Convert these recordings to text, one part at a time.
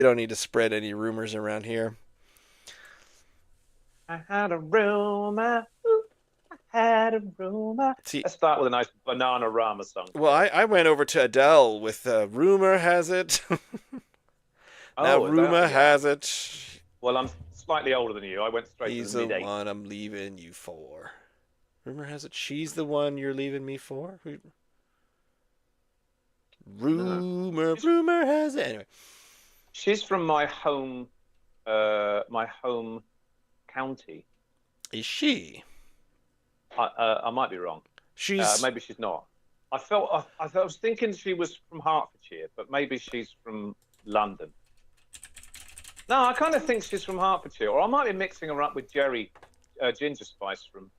You don't need to spread any rumors around here. I had a rumor. Ooh, I had a rumor. See, Let's start with a nice Banana Rama song. well, I went over to Adele with rumor has it. Now Oh, rumor yeah. has it. Well, I'm slightly older than you. I went straight He's to the the mid-80s. one I'm leaving you for. Rumor has it she's the one you're leaving me for. Rumor has it. Anyway, She's from my home county. is she? I might be wrong. She's Maybe she's not. I was thinking she was from Hertfordshire, but maybe she's from London. No, I kind of think she's from Hertfordshire, or I might be mixing her up with Jerry Ginger Spice from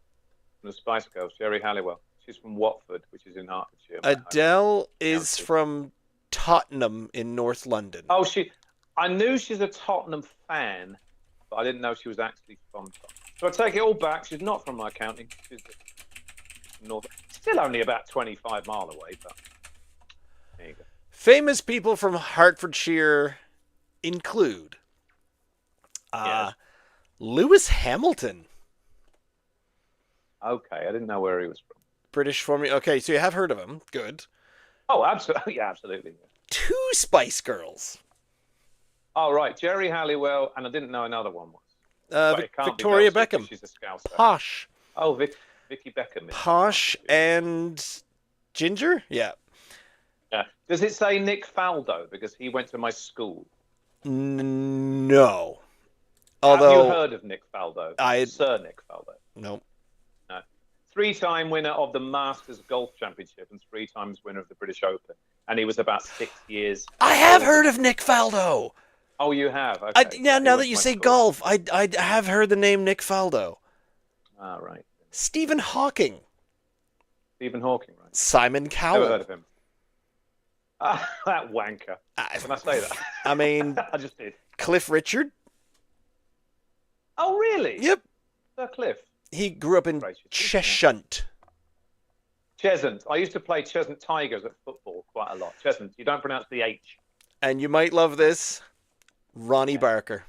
the Spice Girls, Jerry Halliwell. She's from Watford, which is in Hertfordshire. Adele is from Tottenham in North London. Oh, I knew she's a Tottenham fan, but I didn't know she was actually from Tottenham. So I take it all back. She's not from my county. She's north. Still only about 25 mile away, but there you go. Famous people from Hertfordshire include Yes. Lewis Hamilton, Okay, I didn't know where he was from. British Formula. Okay, so you have heard of him. Good. Oh, absolutely. Yeah, absolutely. Two Spice Girls. Oh, right. Jerry Halliwell, and I didn't know another one was. But it can't be Victoria Elsie, 'cause Beckham. She's a Scouser. Posh. Oh, Vicky Beckham. Posh and Ginger? Yeah. Yeah. Does it say Nick Faldo? Because he went to my school. No. Have you Although heard of Nick Faldo? I- Sir Nick Faldo. no. No. 3-time winner of the Masters Golf Championship and 3 times winner of the British Open. And he was about 6 years. I have heard of Nick Faldo. Oh, you have? Okay. Now He that went you to my say school. golf, I have heard the name Nick Faldo. Ah, right. Stephen Hawking. Stephen Hawking, right? Simon Never Cowell. heard of him. Ah, that wanker. Can I say that? I mean, I just did. Cliff Richard. Oh, really? Yep. Sir Cliff. He grew up in Gracious. Cheshunt. Cheshunt. I used to play Cheshunt Tigers at football quite a lot. Cheshunt. You don't pronounce the H. And you might love this. Ronnie Barker.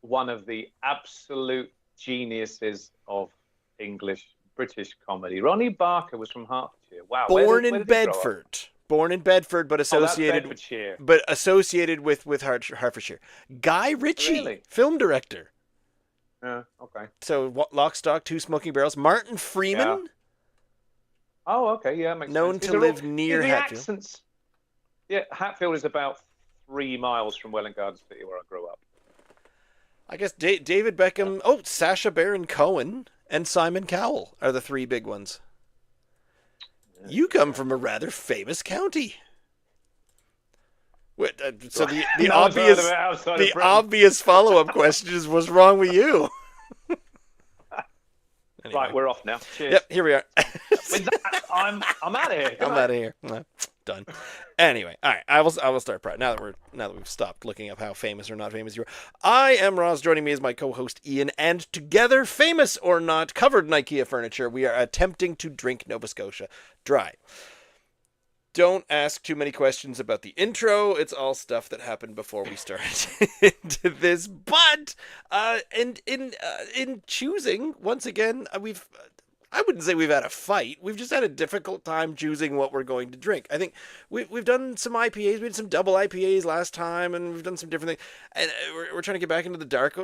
One of the absolute geniuses of British comedy. Ronnie Barker was from Hertfordshire. Wow. Born where in did he grow up? Bedford. Born in Bedford, but Oh, that's associated Bedfordshire. with Hertfordshire. Guy Ritchie, Really? film director. Yeah, okay. So Lock, Stock, Two Smoking Barrels. Martin Freeman, Yeah. Oh, okay. Yeah, makes known sense. to These are live all- near the Hatfield. accents. Yeah, Hatfield is about 3 miles from Welwyn Garden City, where I grew up. I guess David Beckham. Oh, Sacha Baron Cohen and Simon Cowell are the 3 big ones. You come from a rather famous county. So the No one's heard of obvious it outside of the Britain. obvious follow-up question is, what's wrong with you? Anyway. Right, we're off now. Cheers. Yep, here we are. With that, I'm out of here. Good I'm night. out of here. Done. Anyway, all right. I will start proud. Now that we've stopped looking up how famous or not famous you are. I am Roz. Joining me is my co-host Ian, and together, famous or not, covered in IKEA furniture, we are attempting to drink Nova Scotia dry. Don't ask too many questions about the intro. It's all stuff that happened before we started into this. But in choosing, once again, I wouldn't say we've had a fight. We've just had a difficult time choosing what we're going to drink. I think we've done some IPAs. We did some double IPAs last time, and we've done some different things. And we're trying to get back into the dark.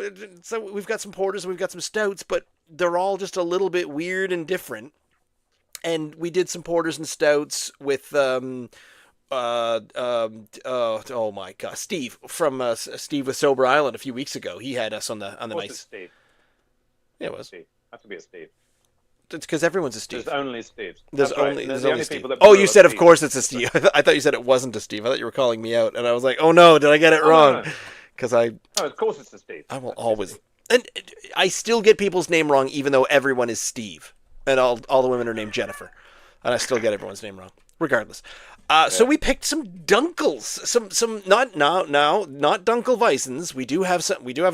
So we've got some porters and we've got some stouts, but they're all just a little bit weird and different. And we did some porters and stouts with oh my god, Steve from Steve with Sober Island a few weeks ago. He had us on the What's nice. it, Steve? Yeah, it was. Steve. Has to be a Steve. It's because everyone's a Steve. There's only Steves. There's That's right. only There's Steve. people that Oh, brew you are said, of Steves. course, it's a Steve. I thought you said it wasn't a Steve. I thought you were calling me out, and I was like, oh no, did I get it wrong? No. Because I Oh, of course it's a Steve. will That's always, Steve. and I still get people's name wrong, even though everyone is Steve, and all the women are named Jennifer, and I still get everyone's name wrong, regardless. So we picked some Dunkels, some not Dunkel Weissens. We do have a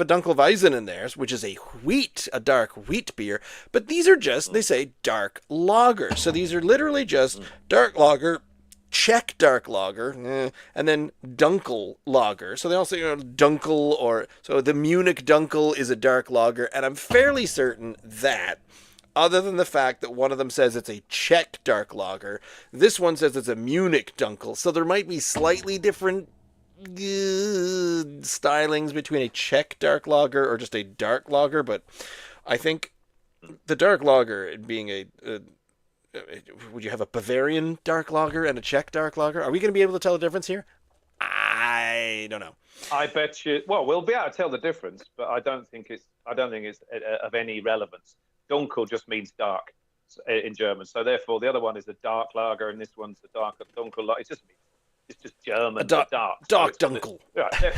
Dunkel Weizen in there, which is a dark wheat beer, but these are just, they say, dark lager. So these are literally just dark lager Czech dark lager, and then Dunkel Lager. So they also, Dunkel, so the Munich Dunkel is a dark lager, and I'm fairly certain that, other than the fact that one of them says it's a Czech dark lager, this one says it's a Munich Dunkel. So there might be slightly different stylings between a Czech dark lager or just a dark lager, but I think the dark lager being would you have a Bavarian dark lager and a Czech dark lager? Are we going to be able to tell the difference here? I don't know. I bet you. Well, we'll be able to tell the difference, but I don't think it's of any relevance. Dunkel just means dark in German, so therefore the other one is a dark lager, and this one's a darker Dunkel lager. It's just German. Dark Dunkel. Right,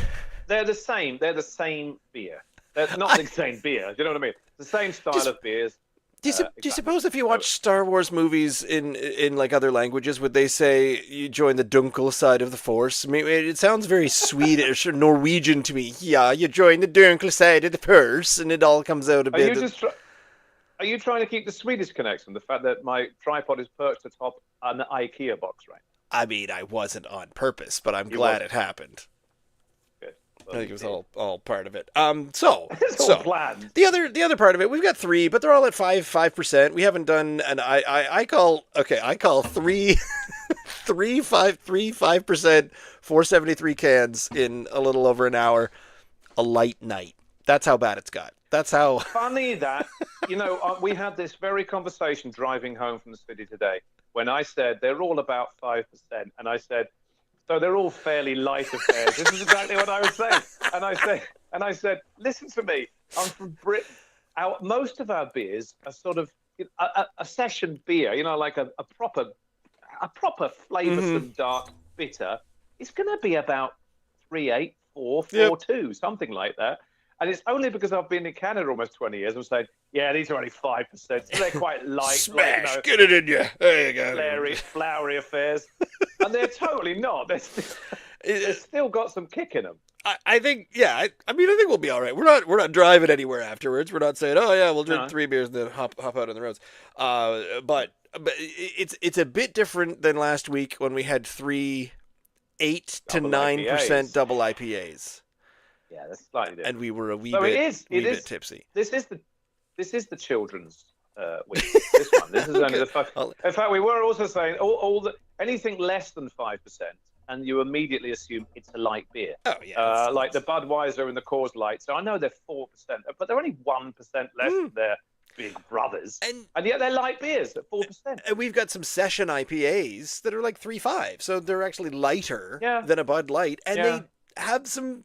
they're the same. They're the same beer. They're not the same beer. Do you know what I mean? The same style of beers. Do you suppose if you watch Star Wars movies in like other languages, would they say you join the Dunkel side of the Force? I mean, it sounds very Swedish or Norwegian to me. Yeah, you join the Dunkel side of the Force, and it all comes out a bit. Are you trying to keep the Swedish connection? The fact that my tripod is perched atop an IKEA box, right? I mean, I wasn't on purpose, but I'm glad it happened. Well, I think it was did. all part of it. It's all planned. The other part of it, we've got 3, but they're all at 5%. We haven't done, and I call 3 5%, 473 cans in a little over an hour, a light night. That's how bad it's got. That's how funny that we had this very conversation driving home from the city today when I said they're all about 5%, and I said. So they're all fairly light affairs. This is exactly what I was saying. And I said, listen to me. I'm from Britain. Most of our beers are sort of a session beer, like a proper flavoursome dark bitter. It's going to be about 3.8, 4.2, something like that. And it's only because I've been in Canada almost 20 years. I'm saying, yeah, these are only 5%. So they're quite light. Smash, get it in you. There you go. Flowery affairs. And they're totally not. They've still got some kick in them. I think, I think we'll be all right. We're not driving anywhere afterwards. We're not saying, oh yeah, we'll drink 3 beers and then hop out on the roads. But it's a bit different than last week when we had 8 to 9% double IPAs. Yeah, that's slightly different. And we were a wee bit tipsy. This is the children's week. This one. This is only the 5. In fact, we were also saying anything less than 5%, and you immediately assume it's a light beer. Oh yeah. Like the Budweiser and the Coors Light. So I know they're 4%, but they're only 1% less than their big brothers, and yet they're light beers at 4%. And we've got some session IPAs that are like 3.5, so they're actually lighter than a Bud Light, and they have some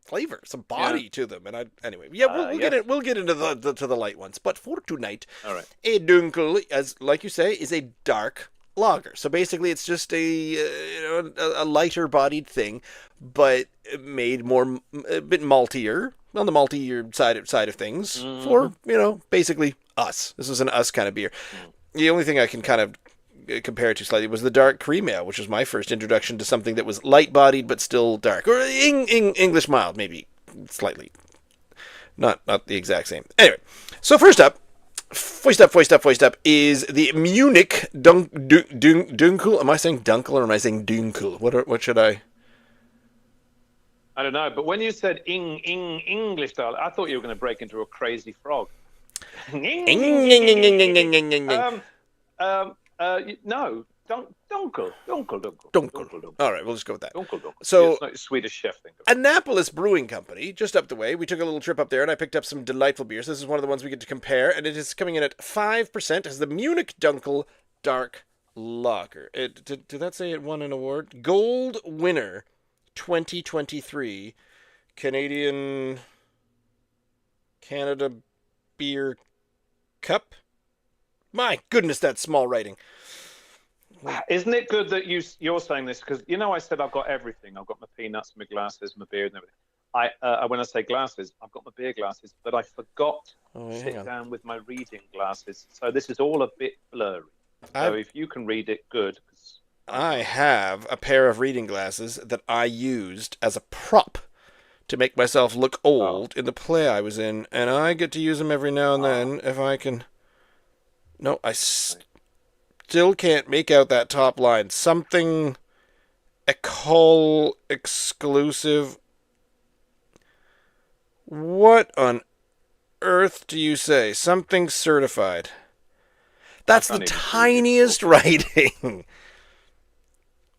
flavor, some body to them. And we'll get into the light ones. But for tonight, all right, a Dunkel, as like you say, is a dark lager. So basically, it's just a lighter bodied thing, but made a bit maltier, on the maltier side of things for basically us. This is an us kind of beer. The only thing I can kind of compare it to slightly was the dark cream ale, which was my first introduction to something that was light-bodied but still dark, or English mild, maybe slightly, not the exact same. Anyway, so first up, foist up is the Munich Dunkel. Am I saying Dunkel or am I saying Dunkel? What should I? I don't know, but when you said English style, I thought you were going to break into a crazy frog. No, Dunkel. All right, we'll just go with that. Dunkel. So, it's not a Swedish chef thing. Annapolis Brewing Company, just up the way. We took a little trip up there, and I picked up some delightful beers. This is one of the ones we get to compare, and it is coming in at 5%. As the Munich Dunkel Dark Lager. Did that say it won an award? Gold winner 2023 Canada Beer Cup. My goodness, that's small writing. Isn't it good that you're saying this? Because I said I've got everything. I've got my peanuts, my glasses, my beer, and everything. When I say glasses, I've got my beer glasses, but I forgot to sit down with my reading glasses. So this is all a bit blurry. So if you can read it, good. I have a pair of reading glasses that I used as a prop to make myself look old in the play I was in, and I get to use them every now and then if I can. No, still can't make out that top line. Something Ecole exclusive. What on earth do you say? Something certified. That's the tiniest writing.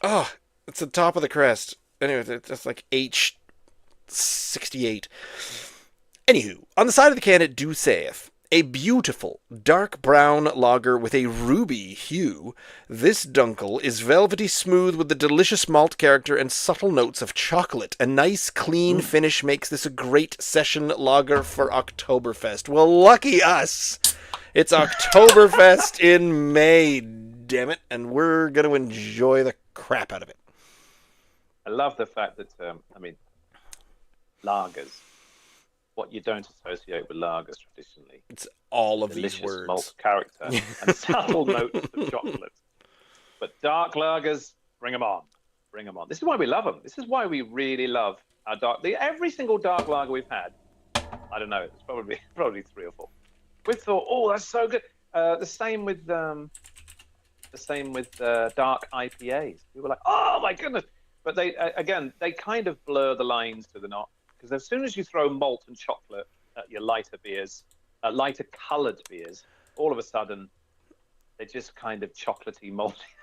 Oh, it's the top of the crest. Anyway, that's like H68. Anywho, on the side of the can it do saith, a beautiful dark brown lager with a ruby hue. This Dunkel is velvety smooth with the delicious malt character and subtle notes of chocolate. A nice clean finish makes this a great session lager for Oktoberfest. Well, lucky us. It's Oktoberfest in May, damn it, and we're going to enjoy the crap out of it. I love the fact that, lagers, what you don't associate with lagers traditionally. It's all of delicious these words. Malt character and subtle notes of chocolate. But dark lagers, bring them on. Bring them on. This is why we love them. This is why we really love our dark. Every single dark lager we've had, I don't know, it's probably 3 or 4. We thought, oh, that's so good. The same with dark IPAs. We were like, oh my goodness. But they kind of blur the lines to the knot, because as soon as you throw malt and chocolate at your lighter beers, lighter coloured beers, all of a sudden they're just kind of chocolatey,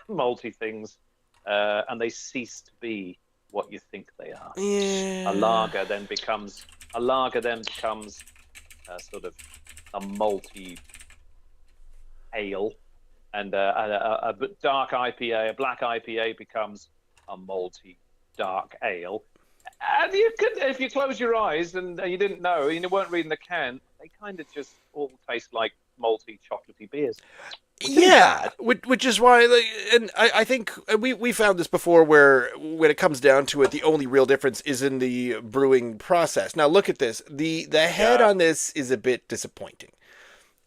malty things, and they cease to be what you think they are. Yeah. A lager then becomes sort of a malty ale, and a dark IPA, a black IPA becomes a malty dark ale. And you could, if you close your eyes and you didn't know, and you weren't reading the can, they kind of just all taste like malty, chocolatey beers. Yeah, which is why, and I think we found this before, where when it comes down to it, the only real difference is in the brewing process. Now look at this. The head on this is a bit disappointing.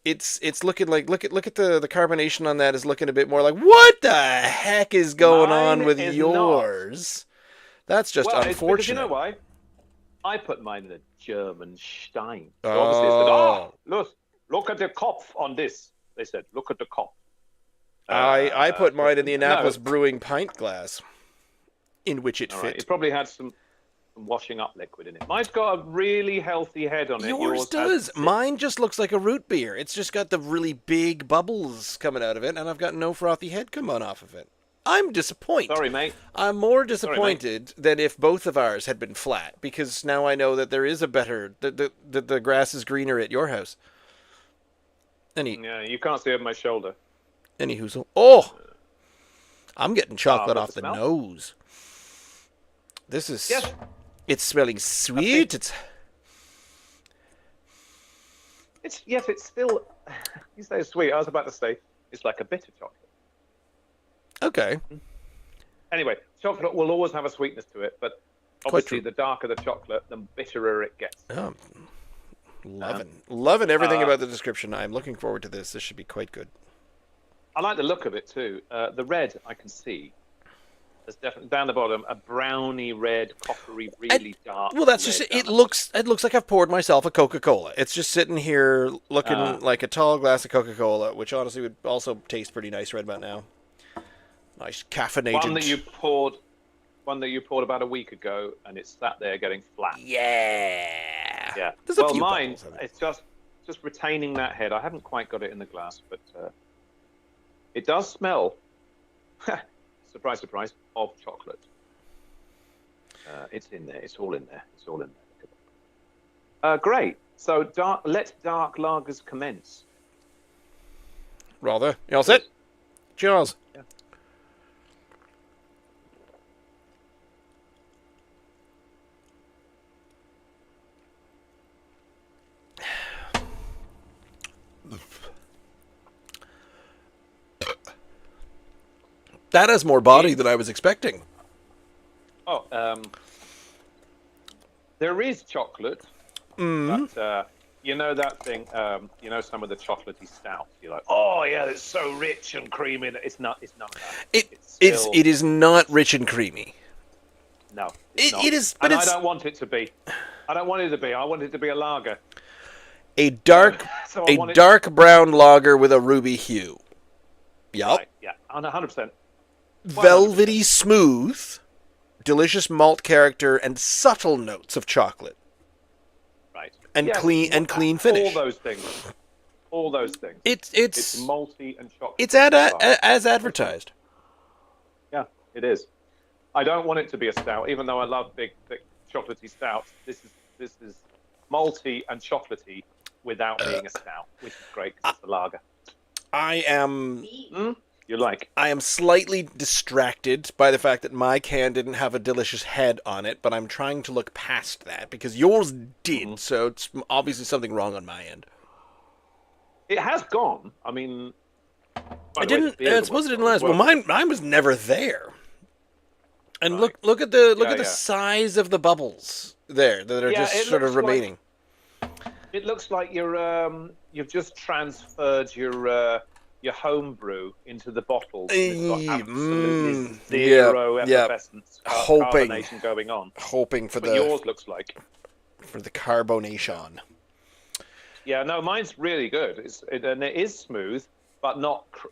It's looking like look at the carbonation on that is looking a bit more like, what the heck is going on with yours? That's just unfortunate. Because you know why? I put mine in a German Stein. So obviously they said, look at the Kopf on this. They said, look at the Kopf. I put mine in the Annapolis Brewing pint glass, in which it fit. Right. It probably had some washing up liquid in it. Mine's got a really healthy head on it. Yours does. Mine just looks like a root beer. It's just got the really big bubbles coming out of it, and I've got no frothy head coming off of it. I'm disappointed. Sorry, mate. I'm more disappointed than if both of ours had been flat, because now I know that there is a better... The grass is greener at your house. Yeah, you can't see over my shoulder. Anywho, oh! I'm getting chocolate off the nose. This is... Yes. It's smelling sweet. It's still... You say sweet. I was about to say it's like a bitter chocolate. Okay. Anyway, chocolate will always have a sweetness to it, but obviously the darker the chocolate, the bitterer it gets. Oh, loving everything about the description. I'm looking forward to this. This should be quite good. I like the look of it too. The red I can see. There's definitely down the bottom a browny red, coppery, really dark. Well, that's just it. It looks like I've poured myself a Coca-Cola. It's just sitting here looking like a tall glass of Coca-Cola, which honestly would also taste pretty nice right about now. Nice caffeinated. One that you poured about a week ago, and it's sat there getting flat. Yeah. Well, mine, it's just retaining that head. I haven't quite got it in the glass, but it does smell. Surprise, surprise, of chocolate. It's in there. It's all in there. Great. So let dark lagers commence. Rather. You all set? Cheers. Yeah. That has more body than I was expecting. Oh, there is chocolate, but you know that thing. You know some of the chocolatey stouts. You're like, oh yeah, it's so rich and creamy. It's not. It's none of that. It is not rich and creamy. No, it is. But I don't want it to be. I don't want it to be. I want it to be a lager. A dark brown lager with a ruby hue. Yup. Right, yeah, 100%. Velvety smooth, delicious malt character, and subtle notes of chocolate. Right. And Yes, clean finish. All those things. All those things. It's malty and chocolate. it's as advertised. Yeah, it is. I don't want it to be a stout, even though I love big, thick, chocolatey stouts. This is malty and chocolatey without being a stout, which is great because it's a lager. I am slightly distracted by the fact that my can didn't have a delicious head on it, but I'm trying to look past that because yours did, so it's obviously something wrong on my end. It has gone. I mean, I suppose it didn't last. Well, mine was never there. And right. look at the size of the bubbles there that are just sort of remaining. It looks like you've just transferred your home brew into the bottles. It's got absolutely zero effervescence, carbonation going on. Hoping for yours looks like for the carbonation. Yeah, no, mine's really good. And it is smooth, but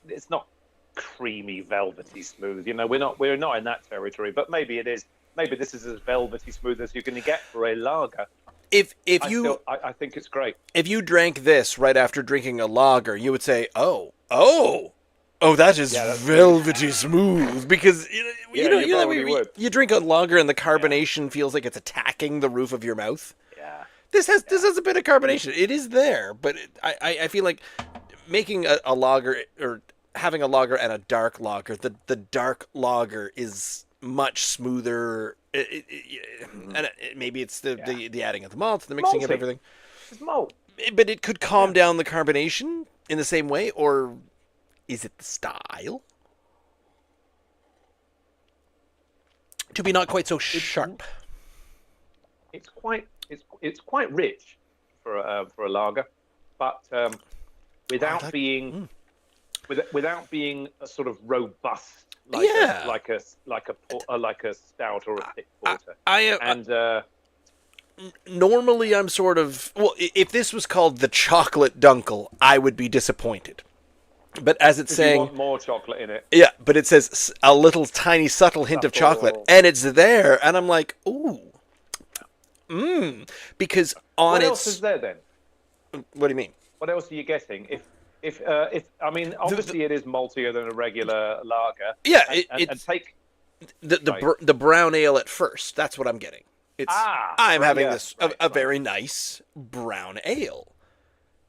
it's not creamy, velvety smooth. You know, we're not in that territory. But maybe it is. Maybe this is as velvety smooth as you're going to get for a lager. I think it's great. If you drank this right after drinking a lager, you would say, "Oh, that is velvety smooth." Because you drink a lager and the carbonation feels like it's attacking the roof of your mouth. Yeah. This has a bit of carbonation. It is there, but I feel like making a lager or having a lager and a dark lager, the dark lager is much smoother. And maybe it's the adding of the malt, the mixing of everything. It's malt. But it could calm down the carbonation in the same way, or is it the style? To be not quite so sharp. It's quite rich for a lager, but without being a sort of robust like a stout or a thick porter. Normally I'm sort of if this was called the chocolate Dunkel, I would be disappointed. But as it's saying, you want more chocolate in it. Yeah, but it says a little tiny subtle hint of chocolate, and it's there, and I'm like, ooh. Because what else is there then? What do you mean? What else are you getting? If I mean, obviously it is maltier than a regular lager. Yeah, and take the brown ale at first. That's what I'm getting. I'm having a very nice brown ale.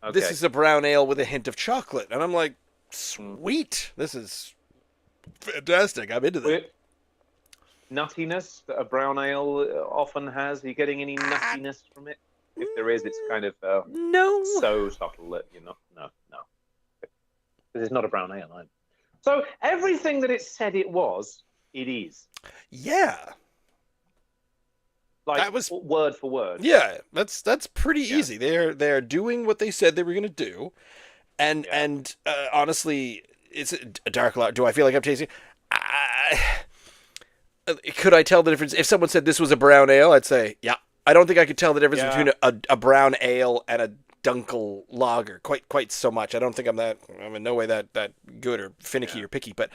Okay. This is a brown ale with a hint of chocolate, and I'm like, sweet. This is fantastic. I'm into that. Nuttiness that a brown ale often has. Are you getting any nuttiness from it? If there is, it's kind of so subtle that you're not. No. Because it's not a brown ale either. So everything that it said it was, it is. Yeah. Like that was word for word. Yeah, that's pretty easy. They're doing what they said they were going to do, and honestly, it's a dark lager. Do I feel like I'm tasting? Could I tell the difference? If someone said this was a brown ale, I'd say, yeah. I don't think I could tell the difference between a brown ale and a Dunkel lager quite so much. I don't think I'm in no way that good or finicky or picky. But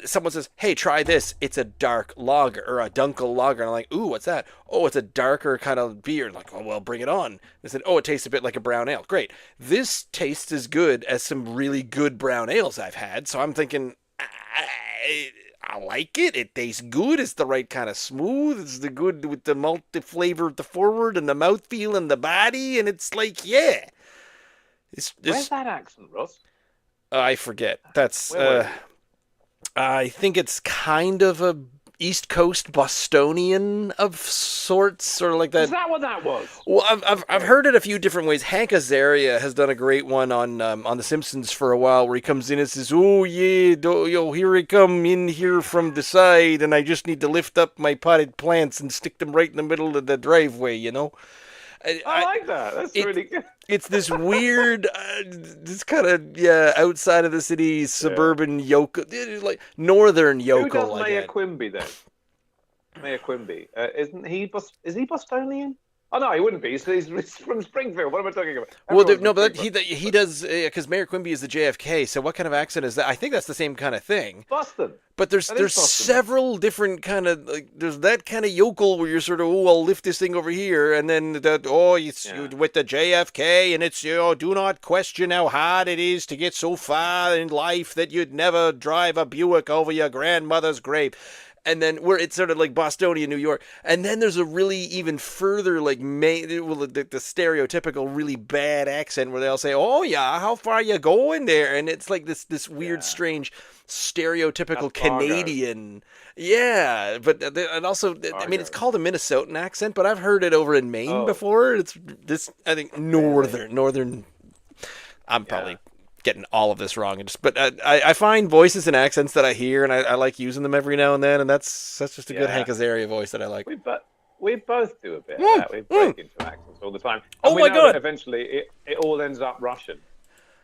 someone says, hey, try this. It's a dark lager or a Dunkel lager. And I'm like, ooh, what's that? Oh, it's a darker kind of beer. I'm like, oh, well, bring it on. They said, oh, it tastes a bit like a brown ale. Great. This tastes as good as some really good brown ales I've had. So I'm thinking, I like it. It tastes good. It's the right kind of smooth. It's the good with the malt flavor at the forward and the mouthfeel and the body. And it's like, yeah. Where's that accent, Ross? I forget. That's, I think it's kind of a East Coast Bostonian of sorts, sort of like that. Is that what that was? Well, I've heard it a few different ways. Hank Azaria has done a great one on The Simpsons for a while, where he comes in and says, "Oh yeah, here I come in here from the side, and I just need to lift up my potted plants and stick them right in the middle of the driveway." You know. I like that. That's really good. It's this weird, this kind of outside of the city, suburban yokel, like northern yokel. Who does Mayor Quimby then? Mayor Quimby, isn't he? Is he Bostonian? Oh no, he wouldn't be. He's from Springfield. What am I talking about? Well, Everyone's no, from but he does because Mayor Quimby is the JFK. So what kind of accent is that? I think that's the same kind of thing. Boston. But there's several different kind of there's that kind of yokel where you're sort of I'll lift this thing over here, and then that with the JFK, and it's do not question how hard it is to get so far in life that you'd never drive a Buick over your grandmother's grave. And then where it's sort of like Bostonian, New York. And then there's a really even further the stereotypical really bad accent where they'll say, "Oh yeah, how far you going there?" And it's like this weird, strange, stereotypical Canadian. Yeah, but and also, I mean, it's called a Minnesotan accent, but I've heard it over in Maine before. It's this, I think, northern. I'm probably getting all of this wrong, but I find voices and accents that I hear, and I like using them every now and then, and that's just a good Hank Azaria voice that I like. We both do a bit of that. We break into accents all the time. And my God! Eventually, it all ends up Russian.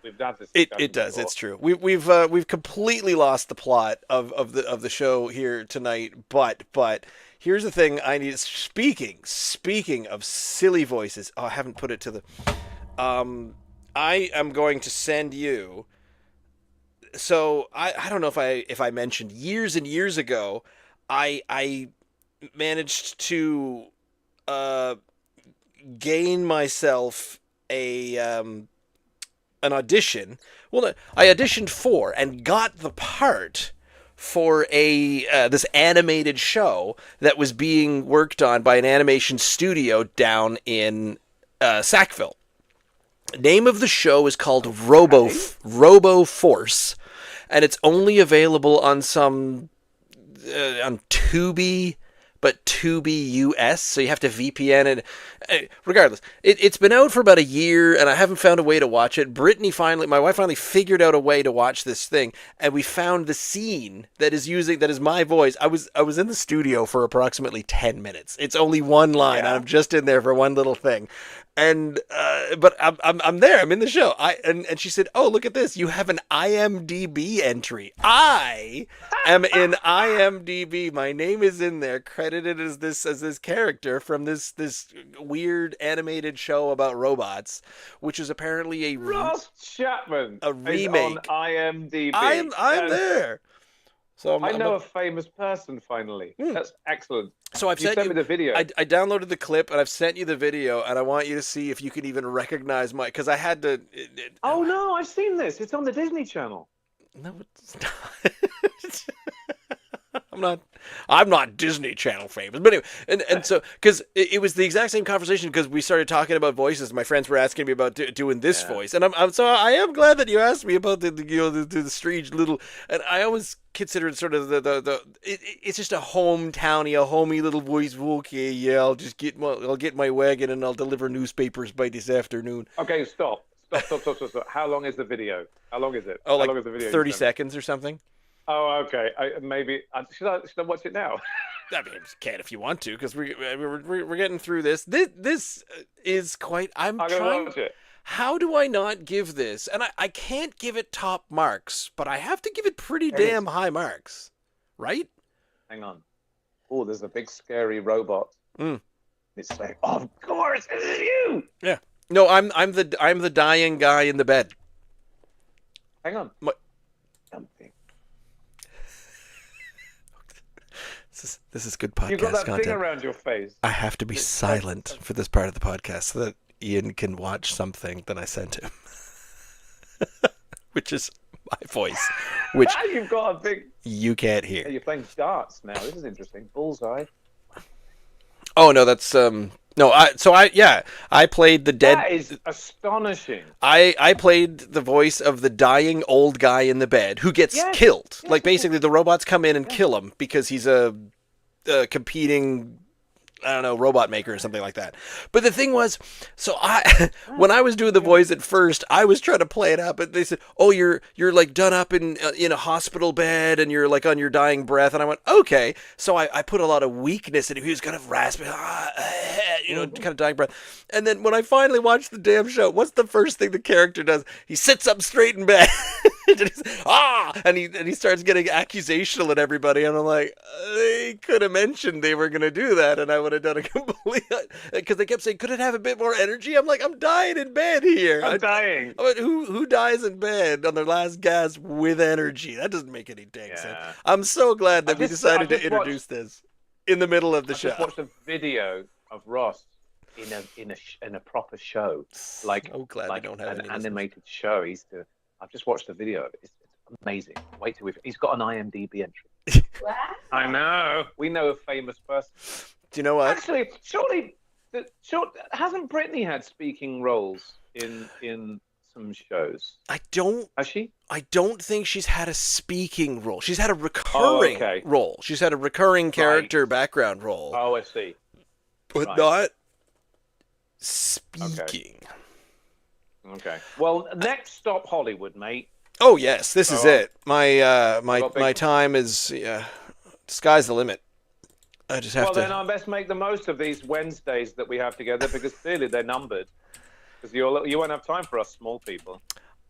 We've done this. It does. Before. It's true. We've completely lost the plot of the show here tonight. But here's the thing. I need speaking of silly voices. Oh, I haven't put it to the. I am going to send you. So I don't know if I mentioned years and years ago, I managed to gain myself an audition. Well, I auditioned for and got the part for this animated show that was being worked on by an animation studio down in Sackville. Name of the show is called Robo Force, and it's only available on on Tubi, but Tubi US, so you have to VPN it. Regardless, it's been out for about a year, and I haven't found a way to watch it. My wife finally figured out a way to watch this thing, and we found the scene that is my voice. I was in the studio for approximately 10 minutes. It's only one line. I'm just in there for one little thing. And but I'm there. I'm in the show. And she said, "Oh, look at this! You have an IMDb entry. I am in IMDb. My name is in there, credited as this character from this weird animated show about robots, which is apparently Ross Chapman, a remake on IMDb. I'm there." So I know a famous person finally. That's excellent. So I've sent me the video. I downloaded the clip and I've sent you the video, and I want you to see if you can even recognize because I had to. Oh no, I've seen this. It's on the Disney Channel. No, it's not. I'm not Disney Channel famous, but anyway, and so because it was the exact same conversation because we started talking about voices. My friends were asking me about doing this voice, and I am glad that you asked me about the strange little. And I always consider it sort of it's just a hometowny, a homey little voice. Okay, yeah, I'll get my wagon and I'll deliver newspapers by this afternoon. Okay, stop. How long is the video? How long is it? Oh, how long is the video? 30 seconds or something. Oh, okay. Should I watch it now? I mean, you can if you want to, because we're getting through this. This is quite. I'm trying. Watch it. How do I not give this? And I can't give it top marks, but I have to give it pretty damn high marks, right? Hang on. Oh, there's a big scary robot. It's like, oh, of course, this is you. Yeah. No, I'm the dying guy in the bed. Hang on. Something. This is good podcast You've got that content. thing around your face. I have to be silent for this part of the podcast so that Ian can watch something that I sent him, which is my voice, which you've got a big. You can't hear. You're playing darts now. This is interesting. Bullseye. Oh no, that's no. I played the dead. That is astonishing. I played the voice of the dying old guy in the bed who gets killed. Like basically, the robots come in and kill him because he's a competing, I don't know, robot maker or something like that. But the thing was, so when I was doing the voice at first, I was trying to play it up, but they said, "Oh, you're like done up in a hospital bed and you're like on your dying breath." And I went, "Okay." So I put a lot of weakness in it. He was kind of raspy, kind of dying breath. And then when I finally watched the damn show, what's the first thing the character does? He sits up straight in bed. And he starts getting accusational at everybody, and I'm like, they could have mentioned they were gonna do that, and I would have done a complete, because they kept saying, could it have a bit more energy? I'm like, I'm dying in bed here. I'm dying. I mean, who dies in bed on their last gasp with energy? That doesn't make any dang sense. I'm so glad that we decided to introduce this in the middle of the show. I just watched a video of Ross in a proper show, like we don't have an animated show. I've just watched the video. It's amazing. Wait till he's got an IMDb entry. What? I know. We know a famous person. Do you know what? Actually, surely hasn't Brittany had speaking roles in some shows? Has she? I don't think she's had a speaking role. She's had a recurring role. She's had a recurring character background role. Oh, I see. But not speaking. Okay. Well, next stop Hollywood, mate. Oh yes, this is it. My time is sky's the limit. I just have to. Well, then I best make the most of these Wednesdays that we have together, because clearly they're numbered. Because you won't have time for us small people.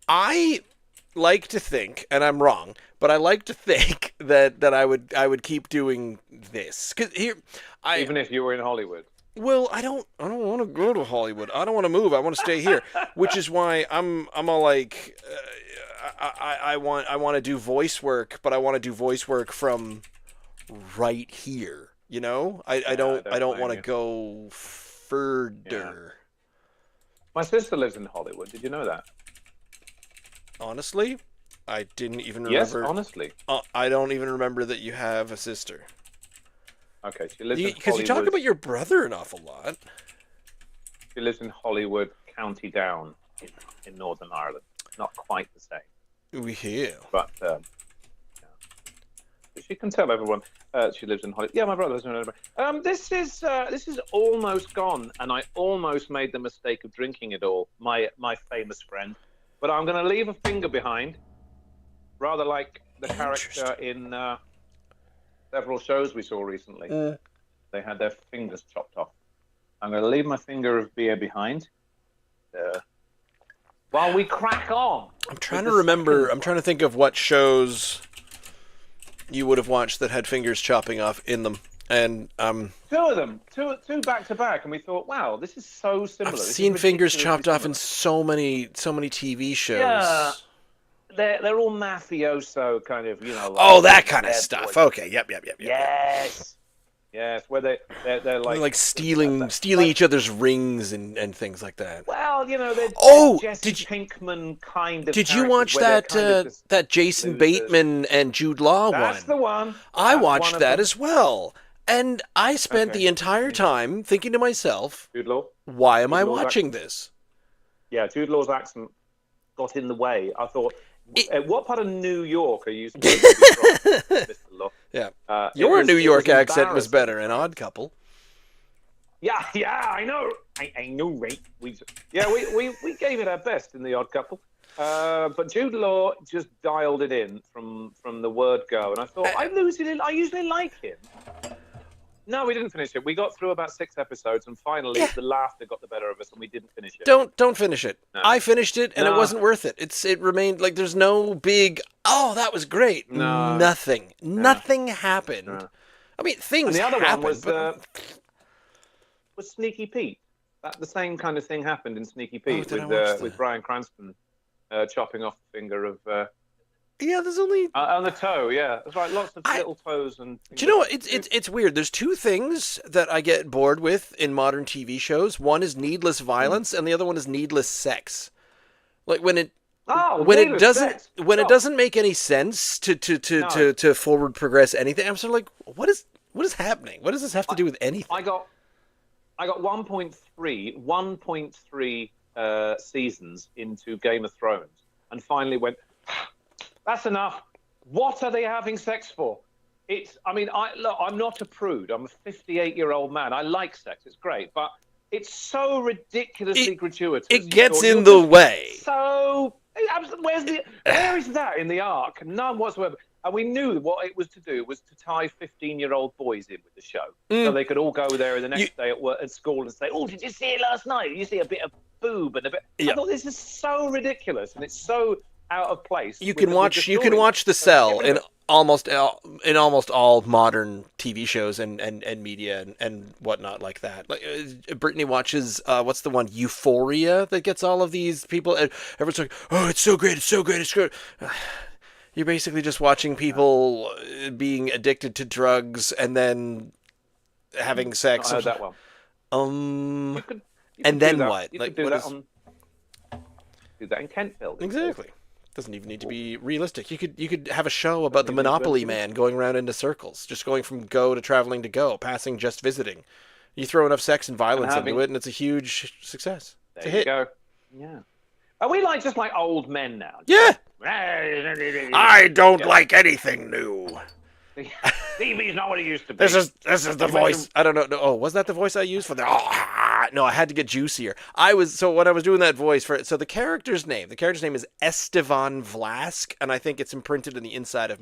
I like to think, and I'm wrong, but I like to think that I would keep doing this. Even if you were in Hollywood. Well, I don't want to go to Hollywood. I don't want to move. I want to stay here, which is why I'm all like, I want to do voice work, but I want to do voice work from right here. You know, I don't want to go further. Yeah. My sister lives in Hollywood. Did you know that? Honestly, I didn't even remember. Yes, honestly. I don't even remember that you have a sister. Okay, she lives in Hollywood. Because you talk about your brother an awful lot. She lives in Hollywood, County Down, in Northern Ireland. Not quite the same. We hear. But she can tell everyone she lives in Hollywood. Yeah, my brother lives in Hollywood. This is almost gone, and I almost made the mistake of drinking it all. My famous friend, but I'm going to leave a finger behind, rather like the character in several shows we saw recently. They had their fingers chopped off. I'm going to leave my finger of beer behind while we crack on. I'm trying to remember. I'm trying to think of what shows you would have watched that had fingers chopping off in them. And two of them, two back to back, and we thought, wow, this is so similar. I've seen fingers chopped off in so many TV shows. Yeah. They're all mafioso kind of, you know. Like, that kind of stuff. Okay, yep. Yes, where they're like stealing each other's rings and things like that. Well, you know, they're Jesse Pinkman kind of. Did you watch that Jason Bateman and Jude Law one? That's the one. I watched that as well, and I spent the entire time thinking to myself, Jude Law? Why am I watching this? Yeah, Jude Law's accent got in the way. I thought. What part of New York are you supposed to be from, Mr. Law? Yeah, your New York accent was better in Odd Couple. Yeah, I know. I know, right? We gave it our best in the Odd Couple, but Jude Law just dialed it in from the word go, and I thought I usually like him. No, we didn't finish it. We got through about 6 episodes, and finally the laughter got the better of us, and we didn't finish it. Don't finish it. No. I finished it, and it wasn't worth it. It remained like there's no big. Oh, that was great. No. Nothing. No. Nothing happened. No. I mean, things. And the other happened, one was Sneaky Pete. The same kind of thing happened in Sneaky Pete with Bryan Cranston chopping off the finger of. Yeah, there's only on the toe. Yeah, that's right. Lots of little toes and. Do you know what? It's weird. There's 2 things that I get bored with in modern TV shows. One is needless violence, and the other one is needless sex. Like when it doesn't make any sense to forward progress anything. I'm sort of like, what is happening? What does this have to do with anything? I got 1.3 seasons into Game of Thrones, and finally went. That's enough. What are they having sex for? I'm not a prude. I'm a 58-year-old man. I like sex. It's great. But it's so ridiculously gratuitous. It gets in the way. So, where is that in the arc? None whatsoever. And we knew what it was to do was to tie 15-year-old boys in with the show. So they could all go there the next day at school and say, oh, did you see it last night? Did you see a bit of boob and a bit... I thought, this is so ridiculous. And it's so... out of place. You with can the watch story. The So Cell get rid of in it. almost all modern TV shows and media and whatnot like that. Like Brittany watches what's the one, Euphoria, that gets all of these people. And everyone's like, oh, it's so great, it's so great, it's good. You're basically just watching people being addicted to drugs and then having Not sex. heard that one. Um, You could, you and could do then that. what? You Like, could do what that is on. Do that in Kentville. exactly? Doesn't even need to be realistic. You could have a show about the Doesn't even need to be Monopoly realistic. man going around into circles, just going from go to traveling to go, passing just visiting. You throw enough sex and violence having- into it, and it's a huge success. It's a There you hit. go. Yeah. Are we just like old men now? Yeah. I I don't like anything new. TV's not what it used to be. This is the You voice. mentioned- I don't know. Oh, was that the voice I used for the? Oh, no, I had to get juicier. When I was doing that voice for it. So the character's name is Estevan Vlask, and I think it's imprinted in the inside of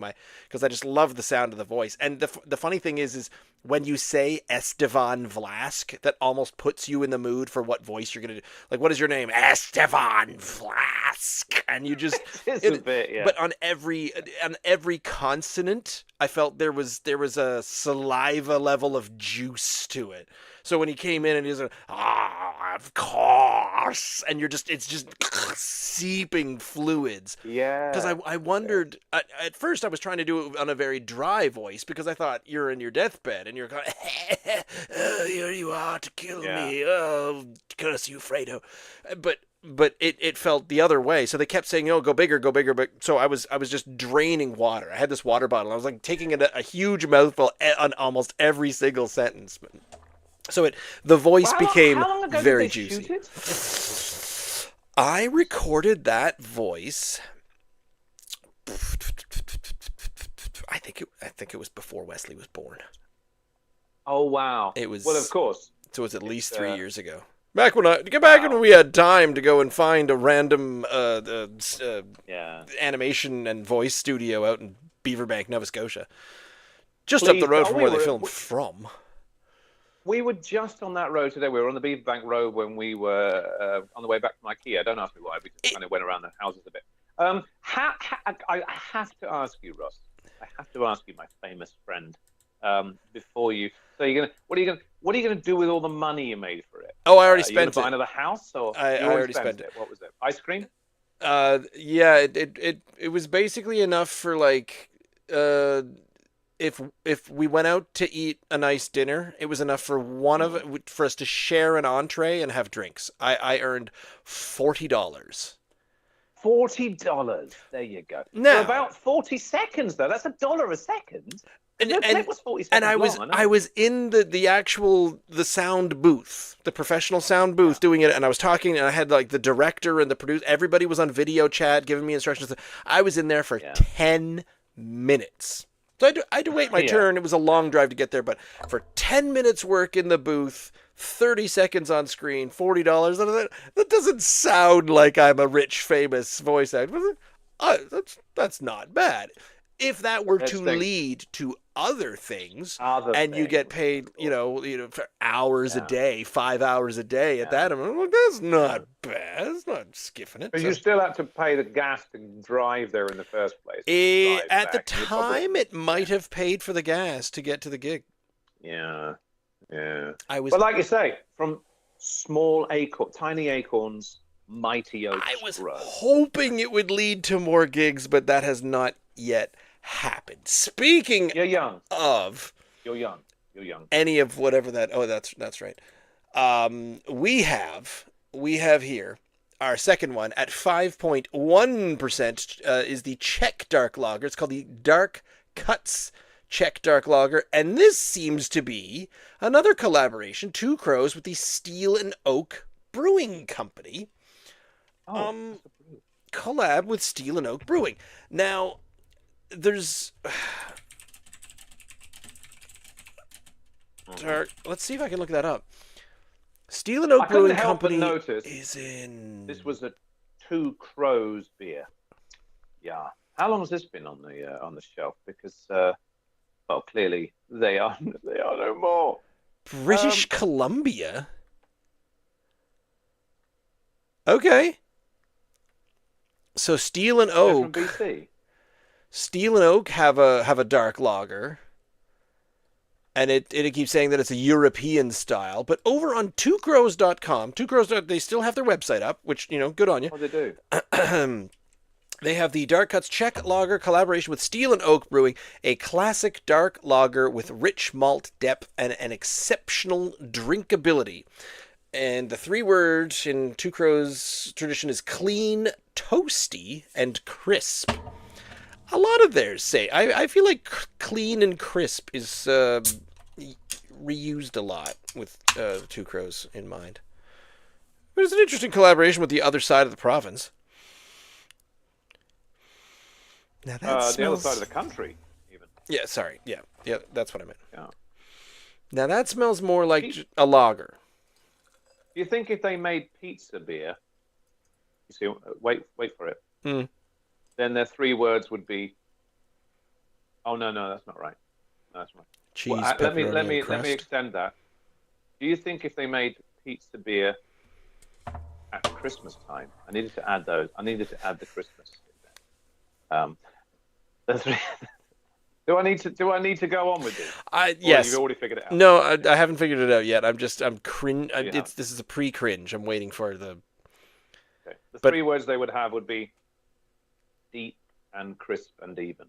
because I just love the sound of the voice. And the funny thing is when you say Estevan Vlask, that almost puts you in the mood for what voice you're gonna do. Like, what is your name? Estevan Vlask, and you just It's a bit, yeah. But on every consonant, I felt there was a saliva level of juice to it. So when he came in and he was like, of course, and it's just seeping fluids. Yeah. Because I wondered, at first I was trying to do it on a very dry voice because I thought you're in your deathbed and you're going, here you are to kill me, oh, curse you, Fredo. But it felt the other way. So they kept saying, "Oh, go bigger, go bigger." But so I was just draining water. I had this water bottle. I was like taking a huge mouthful on almost every single sentence. So the voice became how long ago very did they juicy. shoot it? I recorded that voice. I think it was before Wesley was born. Oh wow. It was. Well, of course. So it was at least 3 years ago. Back when we had time to go and find a random animation and voice studio out in Beaverbank, Nova Scotia, just up the road from where they filmed from. We were just on that road today. We were on the Beaverbank Road when we were on the way back from IKEA. Don't ask me why. We just kind of went around the houses a bit. I have to ask you, Ross. I have to ask you, my famous friend, before you. So what are you gonna do with all the money you made for it? Oh, I already spent it. You spent gonna buy it. another house, or I already spent it. What was it? Ice cream? Yeah, it was basically enough for like, if we went out to eat a nice dinner, it was enough for for us to share an entree and have drinks. I earned $40. $40. There you go. Now, for about 40 seconds, though. That's $1 a second. And it was 40 seconds and I was in the sound booth, the professional sound booth, doing it, and I was talking, and I had like the director and the producer, everybody was on video chat giving me instructions. I was in there for 10 minutes. So I had to wait my turn. It was a long drive to get there, but for 10 minutes work in the booth, 30 seconds on screen, $40. That doesn't sound like I'm a rich, famous voice actor. That's not bad. If that were to lead to other things, you get paid, for hours a day, 5 hours a day at that, I'm like, that's not bad. That's not skiffing it. But you still have to pay the gas to drive there in the first place. At the time, it might have paid for the gas to get to the gig. Yeah. But like you say, from tiny acorns, mighty oaks. I was hoping it would lead to more gigs, but that has not yet happened. Speaking You're young. of You're young. Any of whatever that that's right. We have here our second one at 5.1% is the Czech dark lager. It's called the Dark Cuts Czech dark lager, and this seems to be another collaboration, Two Crows, with the Steel and Oak Brewing Company. Collab with Steel and Oak Brewing. Now, there's let's see if I can look that up. Steel and Oak Brewing Company is in. This was a Two Crows beer. Yeah. How long has this been on the shelf? Because clearly they are no more. British Columbia. Okay. So Steel and They're from Oak, BC. have a dark lager, and it keeps saying that it's a European style. But over on twocrows.com, they still have their website up, which, good on you. What do they do? They have the Dark Cuts Czech Lager collaboration with Steel and Oak Brewing, a classic dark lager with rich malt depth and an exceptional drinkability. And the 3 words in Two Crows tradition is clean, toasty, and crisp. A lot of theirs say. I feel like clean and crisp is reused a lot with Two Crows in mind. But it's an interesting collaboration with the other side of the province. Now that The smells... other side of the country, even. Yeah, sorry. Yeah, that's what I meant. Yeah. Now that smells more like a lager. Do you think if they made pizza beer, you see, wait for it, then their 3 words would be, oh, no, that's not right. No, that's right. Cheese, Well, pepperoni, let me crust. extend that. Do you think if they made pizza beer at Christmas time, I needed to add those. I needed to add the Christmas. Do I need to go on with this? Yes. You've already figured it out. No, I haven't figured it out yet. I'm cringe. You have. This is a pre-cringe. I'm waiting for the. Okay. The 3 words they would have would be deep and crisp and even.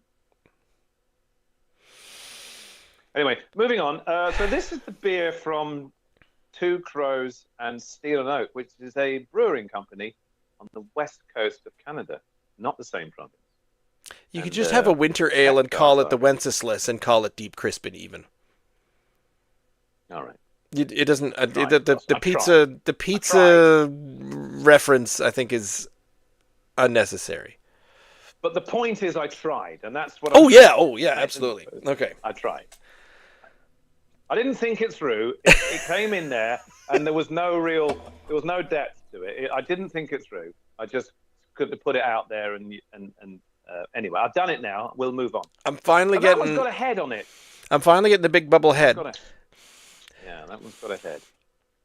Anyway, moving on. So this is the beer from Two Crows and Steel and Oak, which is a brewing company on the west coast of Canada, not the same province. You could just have a winter ale and call it the Wenceslas and call it deep, crisp, and even. All right. It doesn't. The pizza reference, I think, is unnecessary. But the point is, I tried, and that's what. Oh yeah, absolutely. Okay. I tried. I didn't think it through. It came in there, and there was no depth to it. I didn't think it through. I just could put it out there, and anyway, I've done it now. We'll move on. I'm finally That getting. one's got a head on it. I'm finally getting the big bubble head. Yeah, that one's got a head.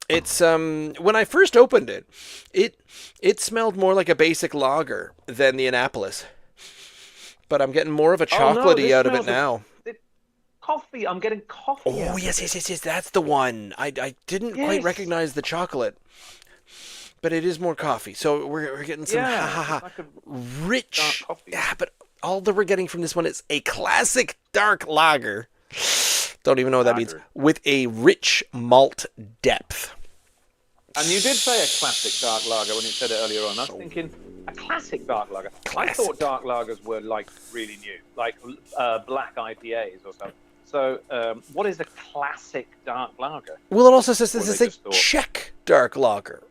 It's when I first opened it, it smelled more like a basic lager than the Annapolis, but I'm getting more of a chocolatey out of it now. Coffee. I'm getting coffee. Oh yes. That's the one. I didn't quite recognize the chocolate, but it is more coffee. So we're getting some like rich. Yeah, but all that we're getting from this one is a classic dark lager. Don't even know what that means. With a rich malt depth. And you did say a classic dark lager when you said it earlier on. I was thinking a classic dark lager. I thought dark lagers were like really new, like black IPAs or something. So what is a classic dark lager? Well, it also says this is a Czech dark lager.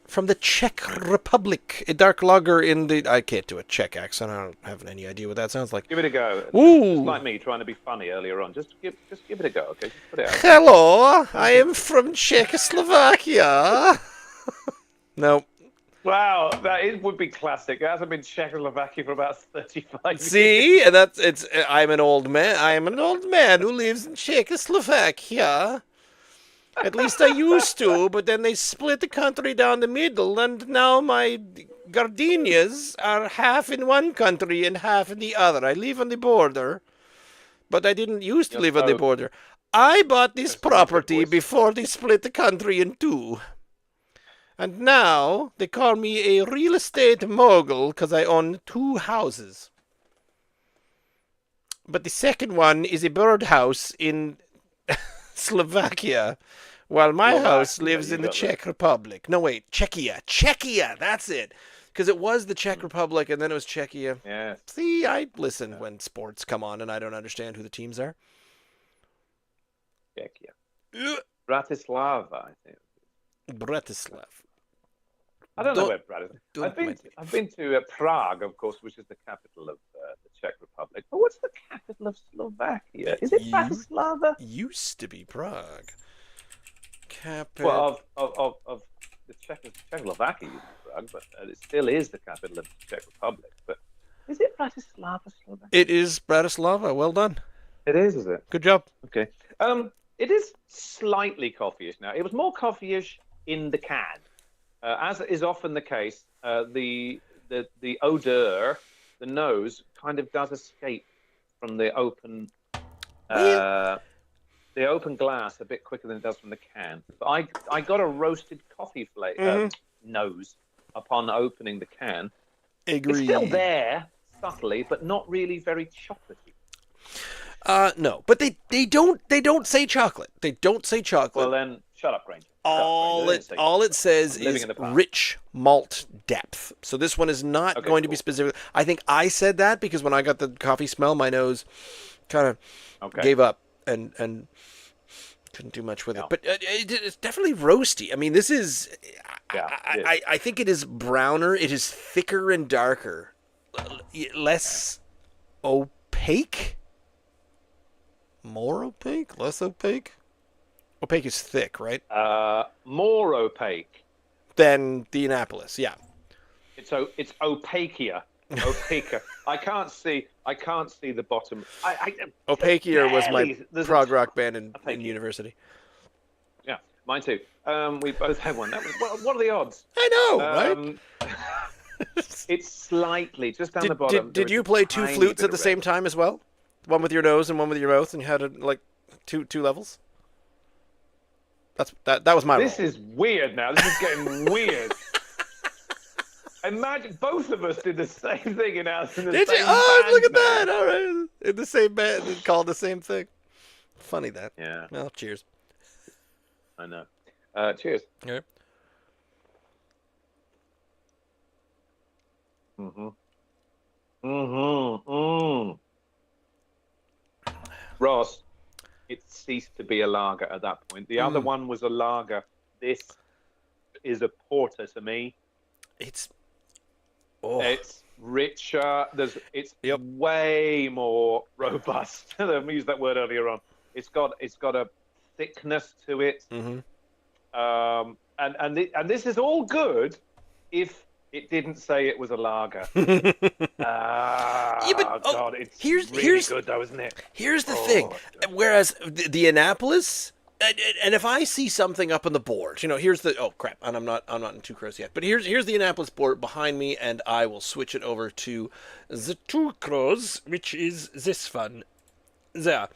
From the Czech Republic, a dark lager in the... I can't do a Czech accent. I don't have any idea what that sounds like. Give it a go. Ooh. Just like me trying to be funny earlier on. Just give it a go, okay? Just put it out. Hello, I am from Czechoslovakia. No. Wow, would be classic. It hasn't been Czechoslovakia for about 35 years. See, and I'm an old man. I am an old man who lives in Czechoslovakia. At least I used to, but then they split the country down the middle, and now my gardenias are half in one country and half in the other. I live on the border, but I didn't used to live on the border. I bought this property before they split the country in 2. And now they call me a real estate mogul because I own 2 houses. But the second one is a birdhouse in Slovakia, while my house lives in the Czech Republic. No, wait, Czechia, that's it. Because it was the Czech Republic, and then it was Czechia. Yeah. See, I listen when sports come on, and I don't understand who the teams are. Czechia. Bratislava, I think. Bratislav. I don't know where Bratislava. I've been to Prague, of course, which is the capital of the Czech Republic. But what's the capital of Slovakia? Is it Bratislava? Used to be Prague. Capital. Well, of the Czechoslovakia, Prague, but it still is the capital of the Czech Republic. But is it Bratislava, Slovakia? It is Bratislava. Well done. It is it? Good job. Okay. It is slightly coffee-ish now. It was more coffee-ish in the can. As is often the case, the the odor, the nose, kind of does escape from the open glass a bit quicker than it does from the can. But I got a roasted coffee nose upon opening the can. Agree. It's still there subtly, but not really very chocolatey. No, but they don't say chocolate. They don't say chocolate. Well then, shut up, Granger. All it says is rich malt depth. So this one is not going to be specific. I think I said that because when I got the coffee smell, my nose kind of gave up and couldn't do much with it. But it's definitely roasty. I mean, this is. I think it is browner. It is thicker and darker, less opaque. More opaque, less opaque. Opaque is thick, right? More opaque than the Annapolis. Yeah. It's opaquer. Opaquer. I can't see the bottom. Opaquer was my prog rock band in university. Yeah, mine too. We both had one. What are the odds? I know, right? It's slightly just down the bottom. Did you play two flutes at the same time as well? One with your nose and one with your mouth, and you had like two levels. That was my. This is weird now. This is getting weird. Imagine both of us did the same thing in the same band. Oh, look at that! All right, in the same band, and called the same thing. Funny that. Yeah. Well, cheers. I know. Cheers. Okay. Ross, it ceased to be a lager at that point. The other one was a lager. This is a porter to me. It's richer. It's way more robust. I used that word earlier on. It's got a thickness to it. And this is all good if it didn't say it was a lager. God, it's really good though, isn't it? Here's the thing. Whereas the Annapolis, and if I see something up on the board, here's the crap, and I'm not in Two Crows yet, but here's the Annapolis board behind me, and I will switch it over to the Two Crows, which is this one. There.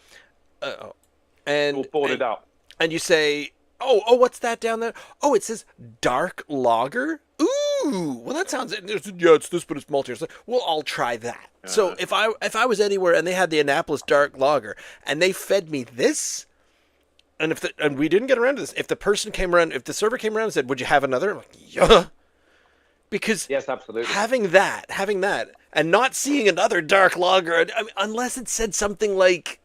And all boarded up. And you say, oh, what's that down there? Oh, it says dark lager. Ooh, well that sounds. It's this, but it's maltier. So, well, I'll try that. So if I was anywhere and they had the Annapolis dark lager and they fed me this, and we didn't get around to this, if the server came around and said, "Would you have another?" I'm like, yeah, because yes, absolutely. Having that, and not seeing another dark lager, I mean, unless it said something like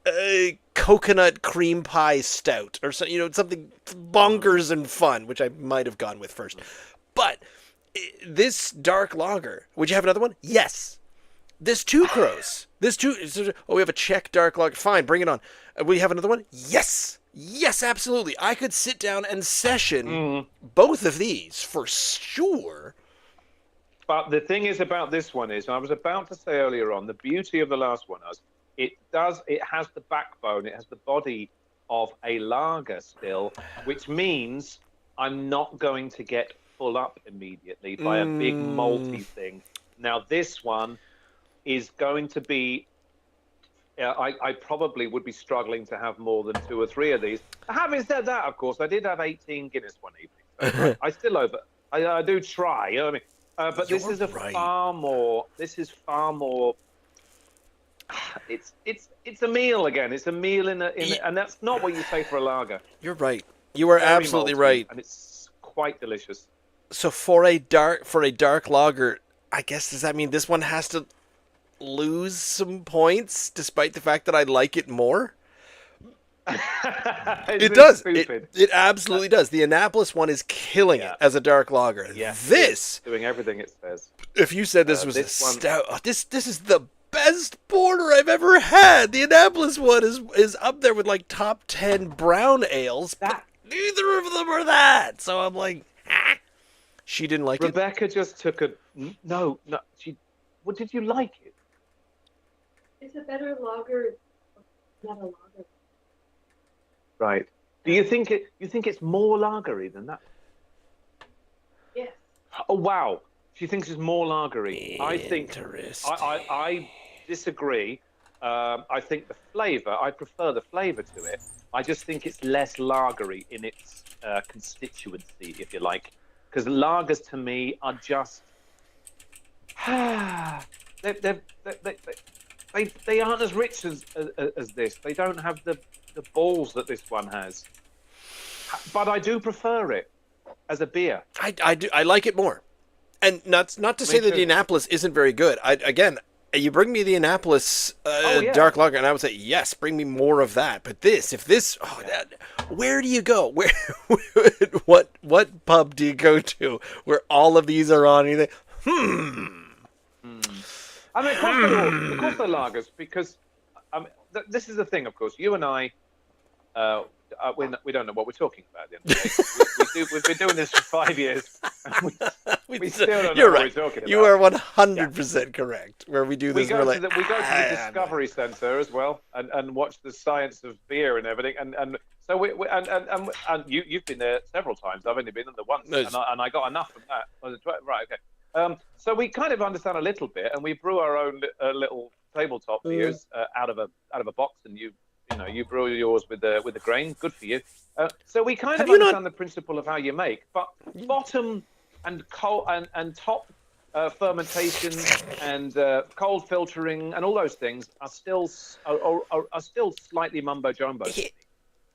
coconut cream pie stout or something bonkers and fun, which I might have gone with first, but. This dark lager. Would you have another one? Yes. This Two Crows. We have a Czech dark lager. Fine, bring it on. Will you have another one? Yes. Yes, absolutely. I could sit down and session both of these for sure. But the thing is about this one is, I was about to say earlier on, the beauty of the last one is it has the backbone, it has the body of a lager still, which means I'm not going to get full up immediately by a big malty thing. Now this one is going to be I probably would be struggling to have more than 2 or 3 of these. Having said that, of course, I did have 18 Guinness one evening. So I do try, you know what I mean? But this is far more it's a meal again. It's a meal and that's not what you say for a lager. You're right. You are absolutely right. And it's quite delicious. So for a dark lager, I guess does that mean this one has to lose some points despite the fact that I like it more? It does. It absolutely does. The Annapolis one is killing it as a dark lager. Yeah, this doing everything it says. If you said this was a stout, this is the best porter I've ever had. The Annapolis one is up there with like top 10 brown ales. But neither of them are that. So I'm like, She didn't like Rebecca just took a no. What did you like it? It's a better lager, not a lager. Right. Do you think it's more lagery than that? Yes. Oh wow. She thinks it's more lagery. Interesting. I disagree. I think I prefer the flavour to it. I just think it's less lagery in its constituency, if you like. Because lagers to me are just... they aren't as rich as this. They don't have the balls that this one has. But I do prefer it as a beer. I do. I like it more. And not to say that the Annapolis isn't very good. Again, you bring me the Annapolis dark lager, and I would say, yes, bring me more of that. But where do you go? Where, what pub do you go to where all of these are on? And you think, I mean, of course they're lagers, because this is the thing, of course. You and I, we don't know what we're talking about at the end of the day. We've been doing this for 5 years. We still don't know what we're talking about. You are 100% correct. Where we do this, we go to the Discovery Centre as well, and watch the science of beer and everything. And so you've been there several times. I've only been there once, and I got enough from that. Right, okay. So we kind of understand a little bit, and we brew our own little tabletop beers out of a box, and you brew yours with the grain. Good for you. So we kind of understand the principle of how you make, but bottom and top fermentation and cold filtering and all those things are still slightly mumbo jumbo.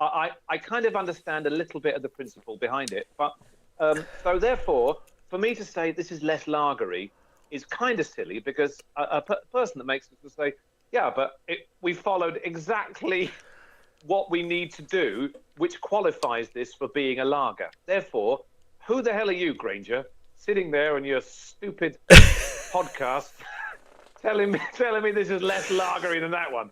I kind of understand a little bit of the principle behind it, but so therefore, for me to say this is less lagery is kind of silly, because a person that makes it will say, yeah, but we followed exactly what we need to do, which qualifies this for being a lager. Therefore, who the hell are you, Granger, sitting there in your stupid podcast, telling me this is less lagery than that one?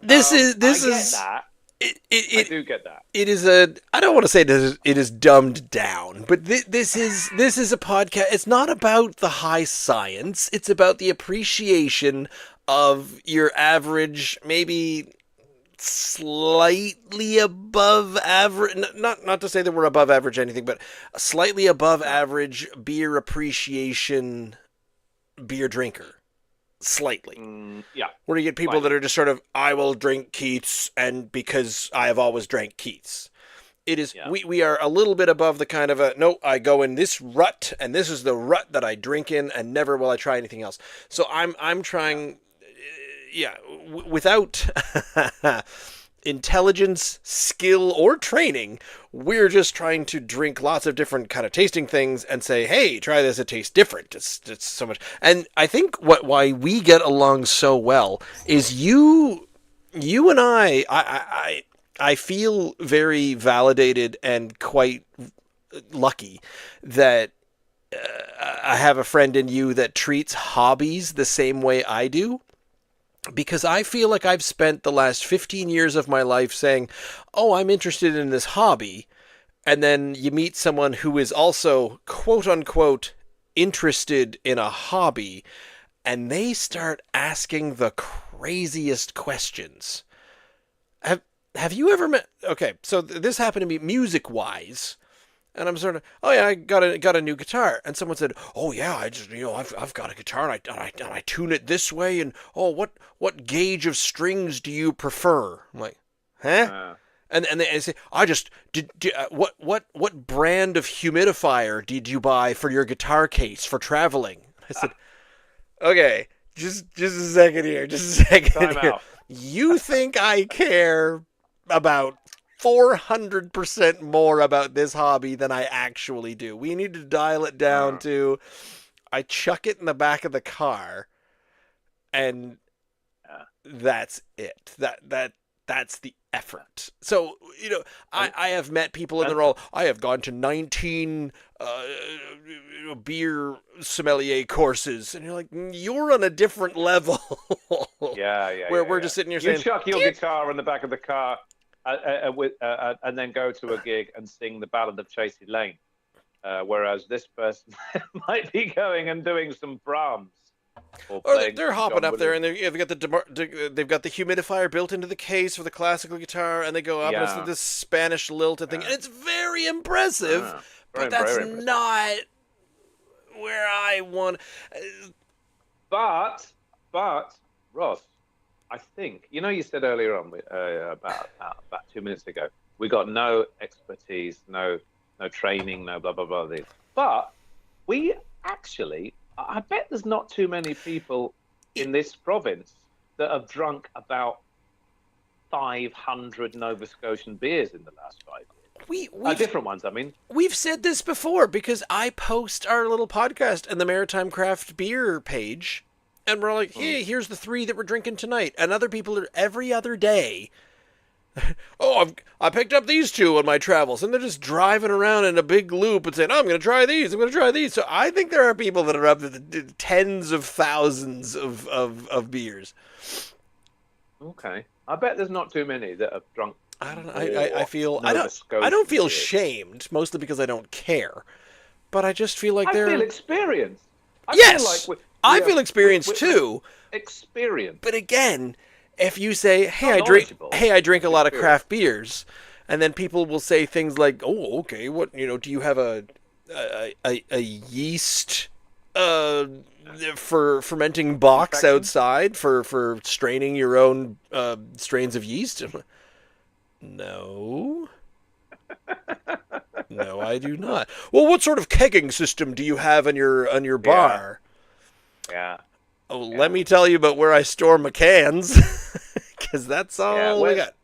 I get that. I do get that. It is I don't want to say it is dumbed down, but this is a podcast. It's not about the high science. It's about the appreciation of your average, maybe slightly above average. Not to say that we're above average or anything, but a slightly above average beer appreciation beer drinker. Slightly. Yeah. Where you get people that are just sort of, I will drink Keith's, and because I have always drank Keith's. It is, we are a little bit above the kind of no, I go in this rut, and this is the rut that I drink in, and never will I try anything else. So I'm trying, without intelligence, skill, or training, we're just trying to drink lots of different kind of tasting things and say, hey, try this, it tastes different. It's so much. And I think why we get along so well is you and I feel very validated and quite lucky that I have a friend in you that treats hobbies the same way I do. Because I feel like I've spent the last 15 years of my life saying, oh, I'm interested in this hobby. And then you meet someone who is also, quote unquote, interested in a hobby. And they start asking the craziest questions. Have you ever met... Okay, so this happened to me music-wise. And I'm sort of, oh yeah, I got a new guitar, and someone said, oh yeah, I've got a guitar, and I tune it this way, and oh, what gauge of strings do you prefer? I'm like, huh? And they say, what brand of humidifier did you buy for your guitar case for traveling? I said, okay, just a second here, Time here. out. You think I care about 400% more about this hobby than I actually do. We need to dial it down to, I chuck it in the back of the car, and that's it. That's the effort. So, I have met people in the role. I have gone to 19 beer sommelier courses, and you're like, you're on a different level. Where we're just sitting here saying, you chuck your guitar in the back of the car. And then go to a gig and sing the Ballad of Chasey Lane, whereas this person might be going and doing some Brahms. Or they're hopping up there, and they've got the humidifier built into the case for the classical guitar, and they go up and it's this Spanish lilt thing, and it's very impressive. But that's not where I want. But Ross, I think you said earlier on about 2 minutes ago, we got no expertise, no training, no blah blah blah. This, but we actually, I bet there's not too many people in this province that have drunk about 500 Nova Scotian beers in the last 5 years. We've Different ones, I mean. We've said this before because I post our little podcast in the Maritime Craft Beer page, and we're like, hey, here's the 3 that we're drinking tonight. And other people are every other day. Oh, I picked up these 2 on my travels, and they're just driving around in a big loop and saying, oh, I'm going to try these. I'm going to try these. So I think there are people that are up to the tens of thousands of beers. Okay, I bet there's not too many that have drunk. I don't know. I don't feel shamed, mostly because I don't care. But I just feel like I feel experienced. Yes, I feel experienced too. Experience. But again, if you say, "Hey, I drink a lot of craft beers," and then people will say things like, "Oh, okay, what do you have a yeast for fermenting box outside for straining your own strains of yeast?" No. No, I do not. Well, what sort of kegging system do you have on your bar? Yeah. Oh, let me tell you about where I store my cans, because that's all we got.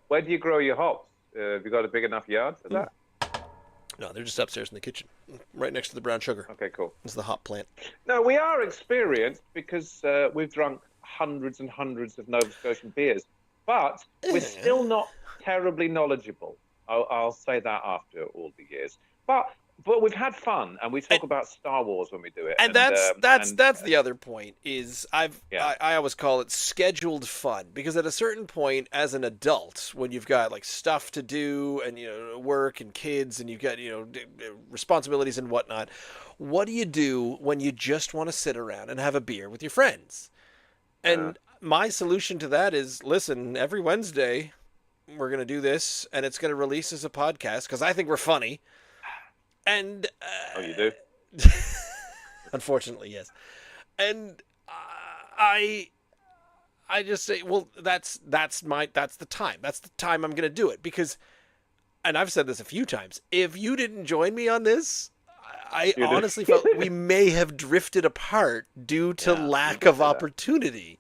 Where do you grow your hops? Have you got a big enough yard for that? No, they're just upstairs in the kitchen, right next to the brown sugar. Okay, cool. It's the hop plant. No, we are experienced because we've drunk hundreds and hundreds of Nova Scotian beers, but we're still not terribly knowledgeable. I'll say that after all the years. But we've had fun, and we talk about Star Wars when we do it. And that's the other point. Is I always call it scheduled fun, because at a certain point, as an adult, when you've got like stuff to do and work and kids, and you've got responsibilities and whatnot, what do you do when you just want to sit around and have a beer with your friends? And my solution to that is, listen, every Wednesday we're going to do this, and it's going to release as a podcast because I think we're funny. And oh, you do? Unfortunately, yes. And I just say, well, that's the time. That's the time I'm going to do it, because, and I've said this a few times, if you didn't join me on this, I honestly felt we may have drifted apart due to lack of opportunity.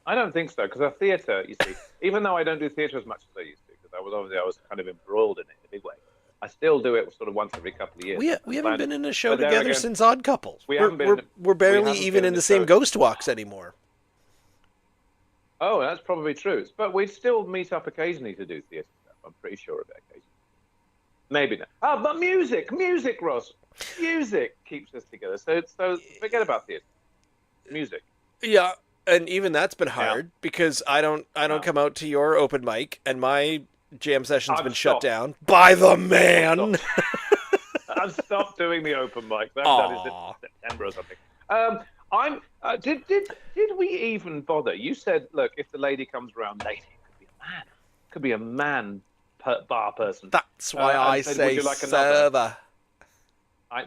I don't think so, because our theatre, you see, even though I don't do theatre as much as I used to, because I was kind of embroiled in it in a big way. I still do it sort of once every couple of years. We haven't been in a show together since Odd Couples. We're barely even in the same Ghost Walks anymore. Oh, that's probably true. But we still meet up occasionally to do theatre stuff. I'm pretty sure of it occasionally. Maybe not. Oh, but music, Ross. Music keeps us together. So forget about theatre. Music. Yeah, and even that's been hard because I don't come out to your open mic, and my jam session's been shut down by the man. I've stopped doing the open mic. That is in September or something. Did we even bother? You said, look, if the lady comes around late, it could be a man bar person. That's why I say server.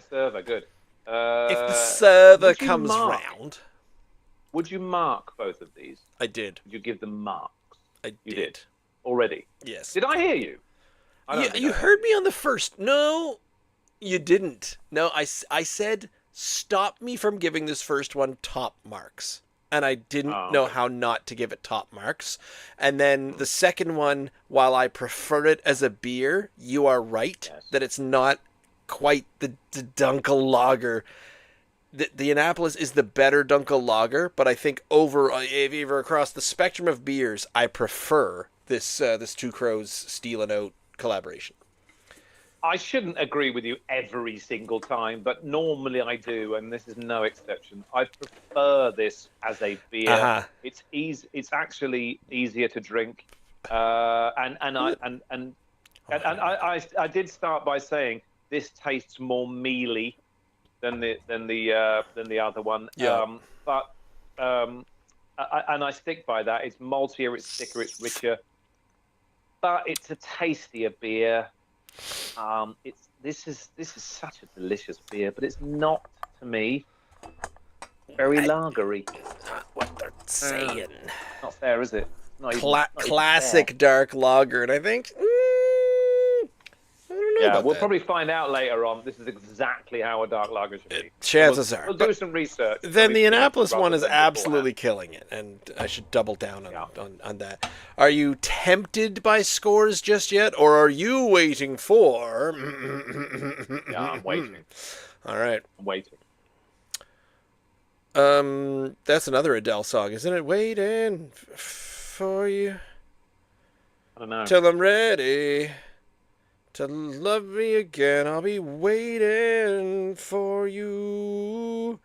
Server, good. If the server comes round. Would you mark both of these? I did. Did you give them marks? You did. Already? Yes. Did I hear you? You heard me on the first. No, you didn't. No, I said stop me from giving this first one top marks. And I didn't know how not to give it top marks. And then the second one, while I prefer it as a beer, you are right that it's not quite the Dunkel Lager. The Annapolis is the better Dunkel Lager, but I think over across the spectrum of beers, I prefer this Two Crows Steel and Oat collaboration. I shouldn't agree with you every single time, but normally I do, and this is no exception. I prefer this as a beer. Uh-huh. It's easy. It's actually easier to drink, and I did start by saying this tastes more mealy than the other one. Yeah. And I stick by that. It's maltier, it's thicker, it's richer, but it's a tastier beer. This is such a delicious beer, but it's not to me very lagery. Not what they're saying. Not fair, is it? Not even, not even Classic fair. dark lager, and I think I don't know Yeah, about we'll that. probably find out later on. This is exactly how a dark lager should be. Chances we'll, are. We'll But do some research. then the Annapolis rather one is than beforehand. absolutely killing it, and I should double down on, Yeah. on that. Are you tempted by scores just yet, or are you waiting for? Yeah, I'm waiting. All right. I'm waiting. That's another Adele song, isn't it? Waiting for you I don't know. till I'm ready to love me again. I'll be waiting for you.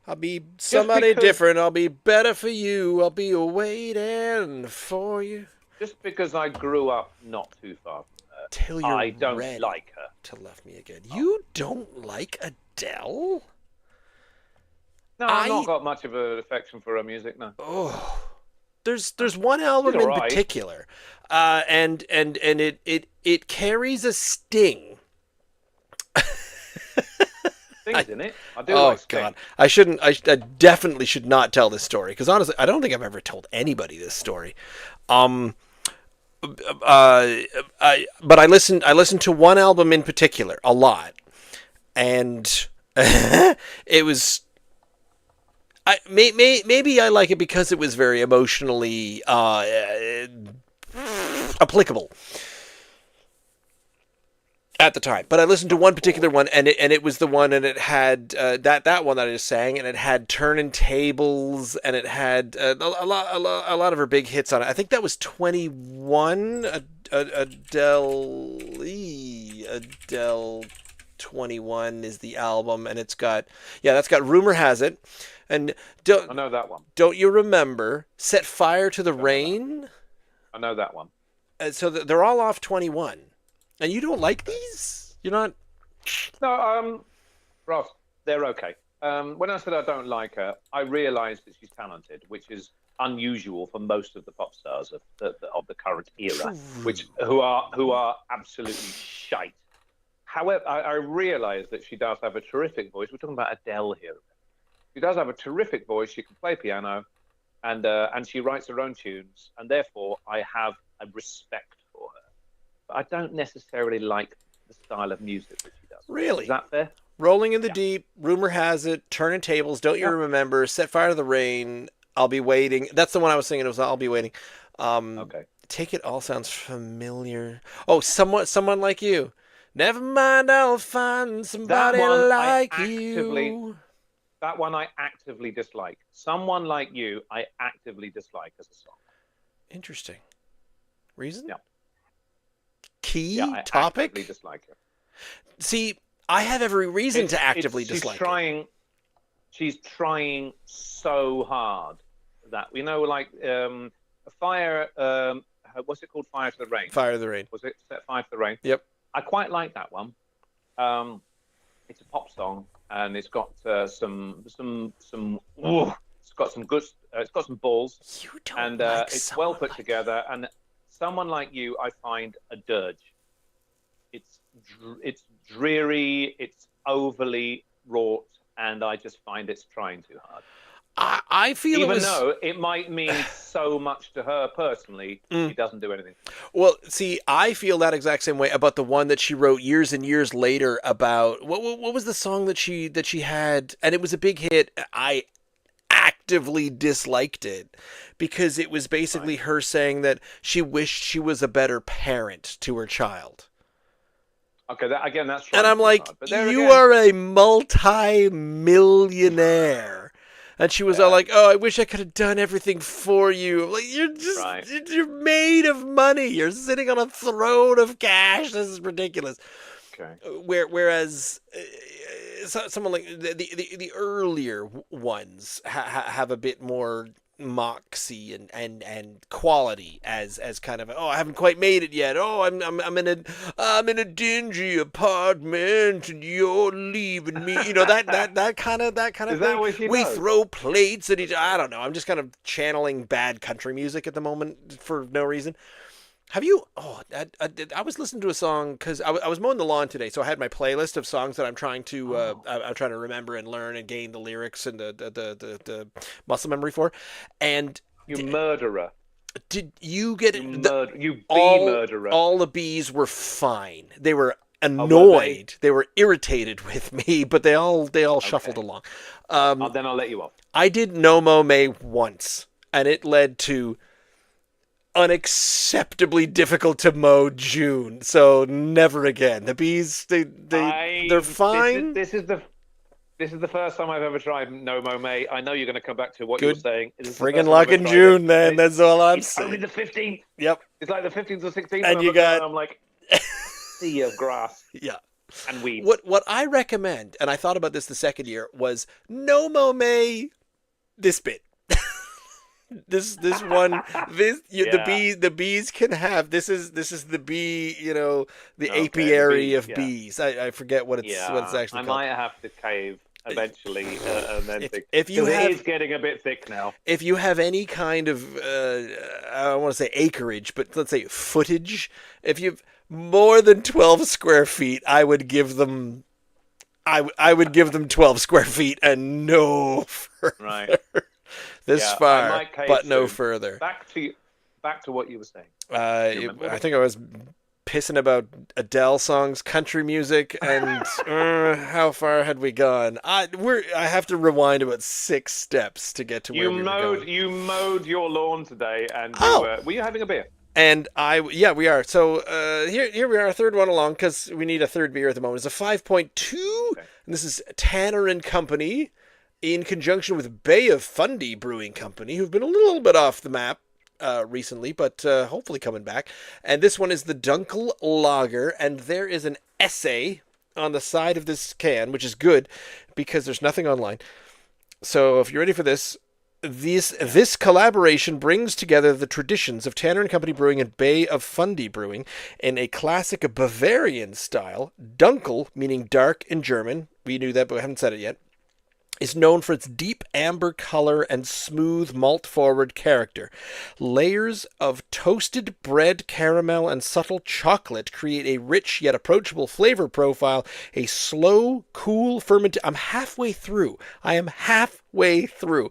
I'll be somebody because- different. I'll be better for you. I'll be waiting for you Just because I grew up not too far from her, till you're I don't ready like her. to love me again. You don't like Adele? No, I've not got much of an affection for her music. No. Oh, there's one album She's in alright. particular, and it carries a sting. Things in it. I do Oh like Sting. God, I shouldn't. I definitely should not tell this story because honestly, I don't think I've ever told anybody this story. But I listened to one album in particular a lot, and it was. Maybe I like it because it was very emotionally applicable at the time. But I listened to one particular one, and it was the one, and it had that one that I just sang, and it had Turning Tables, and it had a lot of her big hits on it. I think that was 21. Adele 21 is the album, and that's got Rumor Has It. And I know that one. don't you remember Set Fire to the Rain? I know that one. So they're all off 21. And you don't like these? You're not... No, Ross, they're okay. When I said I don't like her, I realised that she's talented, which is unusual for most of the pop stars of the current era, who are absolutely shite. However, I realise that she does have a terrific voice. We're talking about Adele here. She does have a terrific voice. She can play piano, and she writes her own tunes, and therefore I have a respect for her. But I don't necessarily like the style of music that she does. Really? Is that fair? Rolling in the Deep, Rumor Has It, Turning Tables, Don't You Remember, Set Fire to the Rain, I'll Be Waiting. That's the one I was singing. It was I'll Be Waiting. Okay. Take It All sounds familiar. Oh, Someone Like You. Never mind, I'll find somebody like you. That one I actively dislike. Someone Like You, I actively dislike as a song. Interesting. Reason? Yeah. Key? Yeah, I Topic? actively dislike her. See, I have every reason to actively dislike it. She's trying so hard that, like Fire, what's it called? Fire to the Rain. Fire to the Rain. Was it Set Fire to the Rain? Yep. I quite like that one. It's a pop song, and it's got some. It's got some good. It's got some balls, You don't and like it's well Someone put Like together. And Someone Like You, I find a dirge. It's dreary. It's overly wrought, and I just find it's trying too hard. I feel Even though it might mean so much to her personally, she doesn't do anything. Well, see, I feel that exact same way about the one that she wrote years and years later about what was the song that she had, and it was a big hit. I actively disliked it because it was basically her saying that she wished she was a better parent to her child. Okay, that's And I'm like, you again, are a multi-millionaire. And she was all like, "Oh, I wish I could have done everything for you." I'm like, you're made of money. You're sitting on a throne of cash. This is ridiculous. Okay. Whereas someone like the earlier ones have a bit more moxie and quality as kind of I haven't quite made it yet. Oh, I'm in a dingy apartment and you're leaving me. That kind of Is thing. that what she We does? throw plates at each. I don't know. I'm just kind of channeling bad country music at the moment for no reason. Have you? Oh, I was listening to a song because I was mowing the lawn today, so I had my playlist of songs that I'm trying to I'm trying to remember and learn and gain the lyrics and the muscle memory for. And You murderer. did you get You bee murderer. all the bees were fine. They were were annoyed. They were irritated with me, but they all shuffled along. Then I'll let you off. I did No Mo May once, and it led to unacceptably difficult to mow June. So never again. The bees, they're fine. This is the first time I've ever tried No Mo May. I know you're going to come back to what you were saying. Friggin' luck in June, then. That's all I'm saying. It's only the 15th. Yep. It's like the 15th or 16th. And you got... I'm like, sea of grass. Yeah. And weeds. What I recommend, and I thought about this the second year, was No Mo May this bit. This one, the bees can have, this is the bee, the apiary of bees. I forget what it's actually called. I might have to cave eventually, and then if you have, it is getting a bit thick now. If you have any kind of, I don't want to say acreage, but let's say footage, if you've more than 12 square feet, I would give them 12 square feet and no further. Right. This far, but no further. Back to what you were saying. I think I was pissing about Adele songs, country music, and how far had we gone? I have to rewind about 6 steps to get to where we were going. You mowed your lawn today, and were you having a beer? And we are. So here we are, a third one along, because we need a third beer at the moment. It's a 5.2, and this is Tanner and Company, in conjunction with Bay of Fundy Brewing Company, who've been a little bit off the map recently, but hopefully coming back. And this one is the Dunkel Lager, and there is an essay on the side of this can, which is good because there's nothing online. So if you're ready for this, this collaboration brings together the traditions of Tanner and Company Brewing and Bay of Fundy Brewing in a classic Bavarian style. Dunkel, meaning dark in German, we knew that, but we haven't said it yet, is known for its deep amber color and smooth malt-forward character. Layers of toasted bread, caramel, and subtle chocolate create a rich yet approachable flavor profile. A slow, cool fermentation... I am halfway through.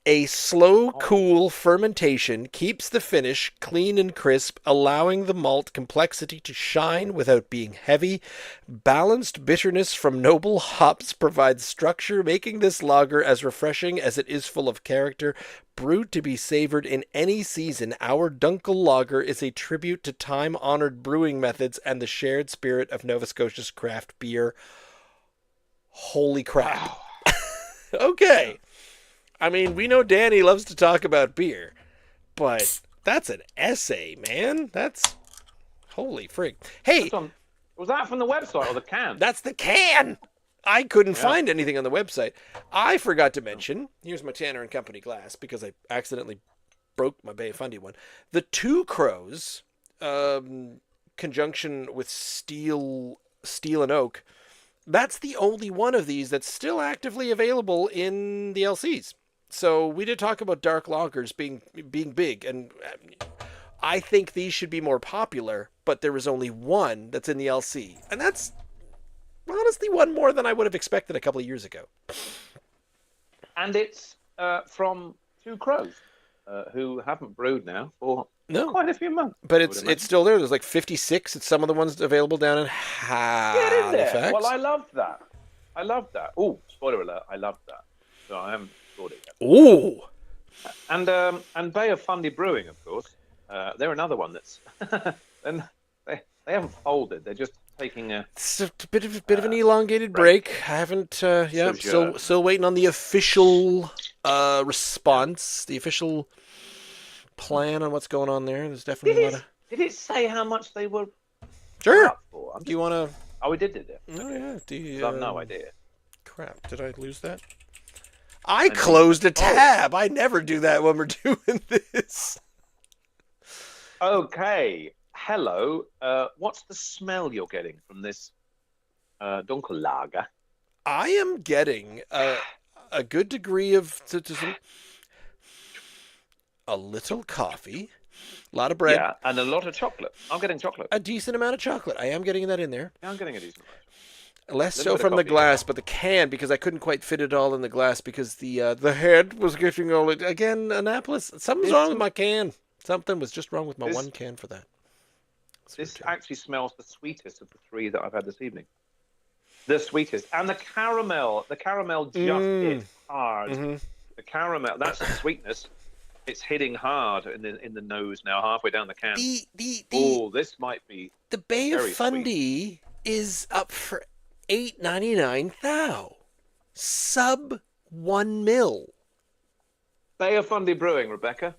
A slow, cool fermentation keeps the finish clean and crisp, allowing the malt complexity to shine without being heavy. Balanced bitterness from noble hops provides structure, making this lager as refreshing as it is full of character. Brewed to be savored in any season, our Dunkel Lager is a tribute to time-honored brewing methods and the shared spirit of Nova Scotia's craft beer. Holy crap. Wow. Okay. I mean, we know Danny loves to talk about beer, but that's an essay, man. That's holy frig. Hey, was that from the website or the can? That's the can. I couldn't find anything on the website. I forgot to mention, here's my Tanner and Company glass because I accidentally broke my Bay of Fundy one. The Two Crows, conjunction with steel and oak, that's the only one of these that's still actively available in the LCs. So we did talk about dark lagers being big, and I think these should be more popular, but there is only one that's in the LC. And that's honestly one more than I would have expected a couple of years ago. And it's from Two Crows, who haven't brewed now for quite a few months. But it's still there. There's like 56. It's some of the ones available down in Halifax. Yeah, well, I love that. Oh, spoiler alert, I love that. So I haven't brought it yet. Ooh. And Bay of Fundy Brewing, of course. They're another one that's... and they haven't folded. They're just taking a... It's a bit of an elongated break. I haven't... still waiting on the official response. The official plan on what's going on there. There's definitely a lot of... Did it say how much they were... Sure. Up for? Do you want to... Oh, we did it. Oh, yeah. Do you, I have no idea. Crap. Did I lose that? I closed a tab. I never do that when we're doing this. Okay. Hello. What's the smell you're getting from this Dunkel Lager? I am getting a good degree of a little coffee, A lot of bread. Yeah, and a lot of chocolate. I'm getting chocolate. A decent amount of chocolate. I am getting that in there. Yeah, I'm getting a decent amount. Less Little so bit of from the coffee. glass, but the can, because I couldn't quite fit it all in the glass because the head was getting all again. Annapolis, something's wrong with my can. Something was just wrong with my This- one can for that. This actually smells the sweetest of the three that I've had this evening. The sweetest, and the caramel just hit hard. Mm-hmm. The caramel, that's the sweetness. It's hitting hard in the nose now, halfway down the can. Oh, this might be the Bay of very Fundy is up for $8.99 thou. Sub 1 mil. Bay of Fundy Brewing, Rebecca,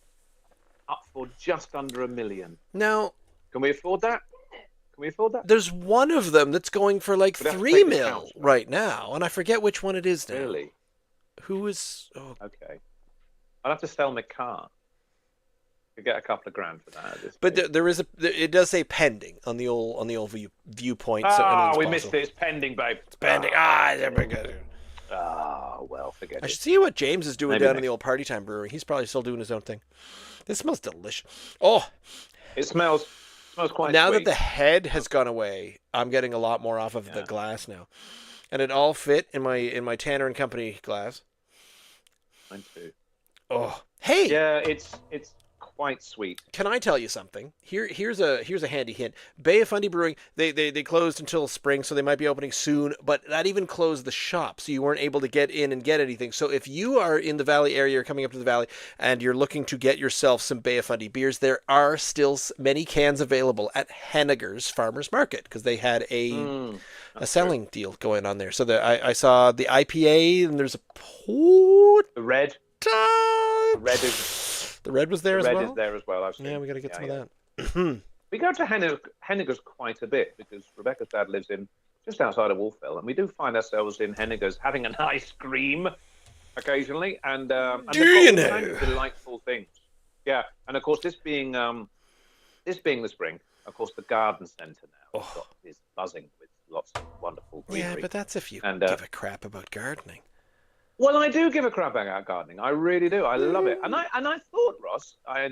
up for just under $1 million. Now, Can we afford that? Can we afford that? there's one of them that's going for like We'd have to 3 take the mil count. right now, and I forget which one it is now. Really? Who is? Oh, Okay. I'll have to sell my car. Could get a couple of grand for that. At this but stage. there is it does say pending on the old viewpoint. So Ah, we anything's missed possible. it. It's pending, babe. It's pending. There we go. Well, forget I it. should see what James is doing Maybe down in next. the old Party Time Brewery. He's probably still doing his own thing. This smells delicious. Oh, It smells quite now sweet. that the head has gone away, I'm getting a lot more off of the Yeah. glass now, and it all fit in my Tanner and Company glass. Mine too. Oh, hey, Yeah, it's quite sweet. can I tell you something? Here's a handy hint. Bay of Fundy Brewing, they closed until spring, so they might be opening soon, but that even closed the shop, so you weren't able to get in and get anything. So if you are in the Valley area or coming up to the Valley and you're looking to get yourself some Bay of Fundy beers, there are still many cans available at Henniger's Farmers Market because they had a selling deal going on there. So I saw the IPA, and there's a port. The red The red was there as well. is there as well. I've seen. Yeah, we got to get some of that. We go to Henniger's quite a bit because Rebecca's dad lives in just outside of Wolfville, and we do find ourselves in Henniger's having an ice cream occasionally, and Do they've got you all know? kinds of delightful things. Yeah, and of course this being the spring, of course the garden centre now is buzzing with lots of wonderful greenery. Yeah, but that's if you And, give a crap about gardening. Well, I do give a crap about gardening. I really do. I love it. And I thought, Ross, I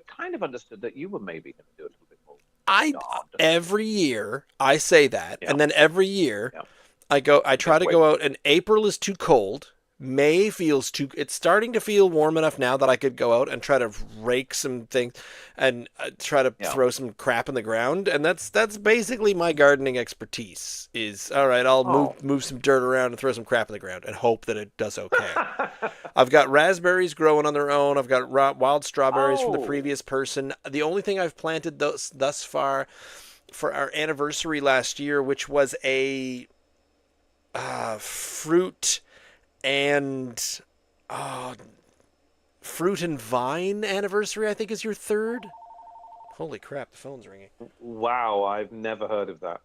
kind of understood that you were maybe going to do a little bit more. Every year I say that, Yeah. and then every year Yeah. I try to Wait. go out, and April is too cold. May feels too. It's starting to feel warm enough now that I could go out and try to rake some things, and try to throw some crap in the ground. And that's basically my gardening expertise. Is all right. I'll move some dirt around and throw some crap in the ground and hope that it does okay. I've got raspberries growing on their own. I've got wild strawberries from the previous person. The only thing I've planted thus far for our anniversary last year, which was a fruit and vine anniversary, I think is your third. Holy crap, the phone's ringing. Wow, I've never heard of that.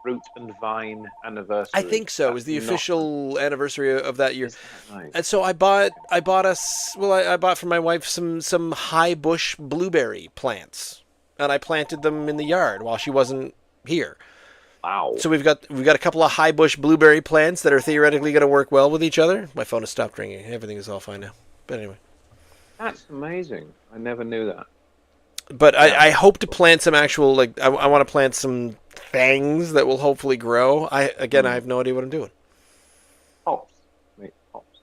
Fruit and vine anniversary. I think so. That's Is the not- official anniversary of that year. Is that nice? And so I bought for my wife some high bush blueberry plants, and I planted them in the yard while she wasn't here. Wow. So we've got a couple of high bush blueberry plants that are theoretically going to work well with each other. My phone has stopped ringing. Everything is all fine now. But anyway. That's amazing. I never knew that. But I hope to plant some actual, I want to plant some things that will hopefully grow. I have no idea what I'm doing. Hops. Mate, hops.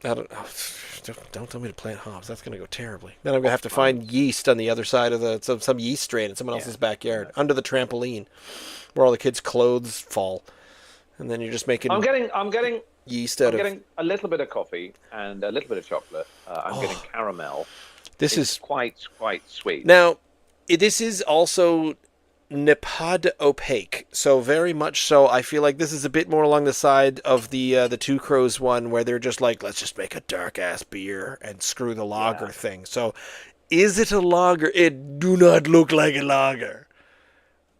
Don't tell me to plant hops. That's going to go terribly. Then I'm going to have to find yeast on the other side of some yeast strain in someone else's backyard, under the trampoline, where all the kids' clothes fall. And then you're just making I'm getting yeast out I'm of... getting a little bit of coffee and a little bit of chocolate. I'm getting caramel. This It's is... quite sweet. Now, this is also Nepad opaque, so very much so. I feel like this is a bit more along the side of the Two Crows one, where they're just like, let's just make a dark ass beer and screw the lager thing. So, is it a lager? It do not look like a lager.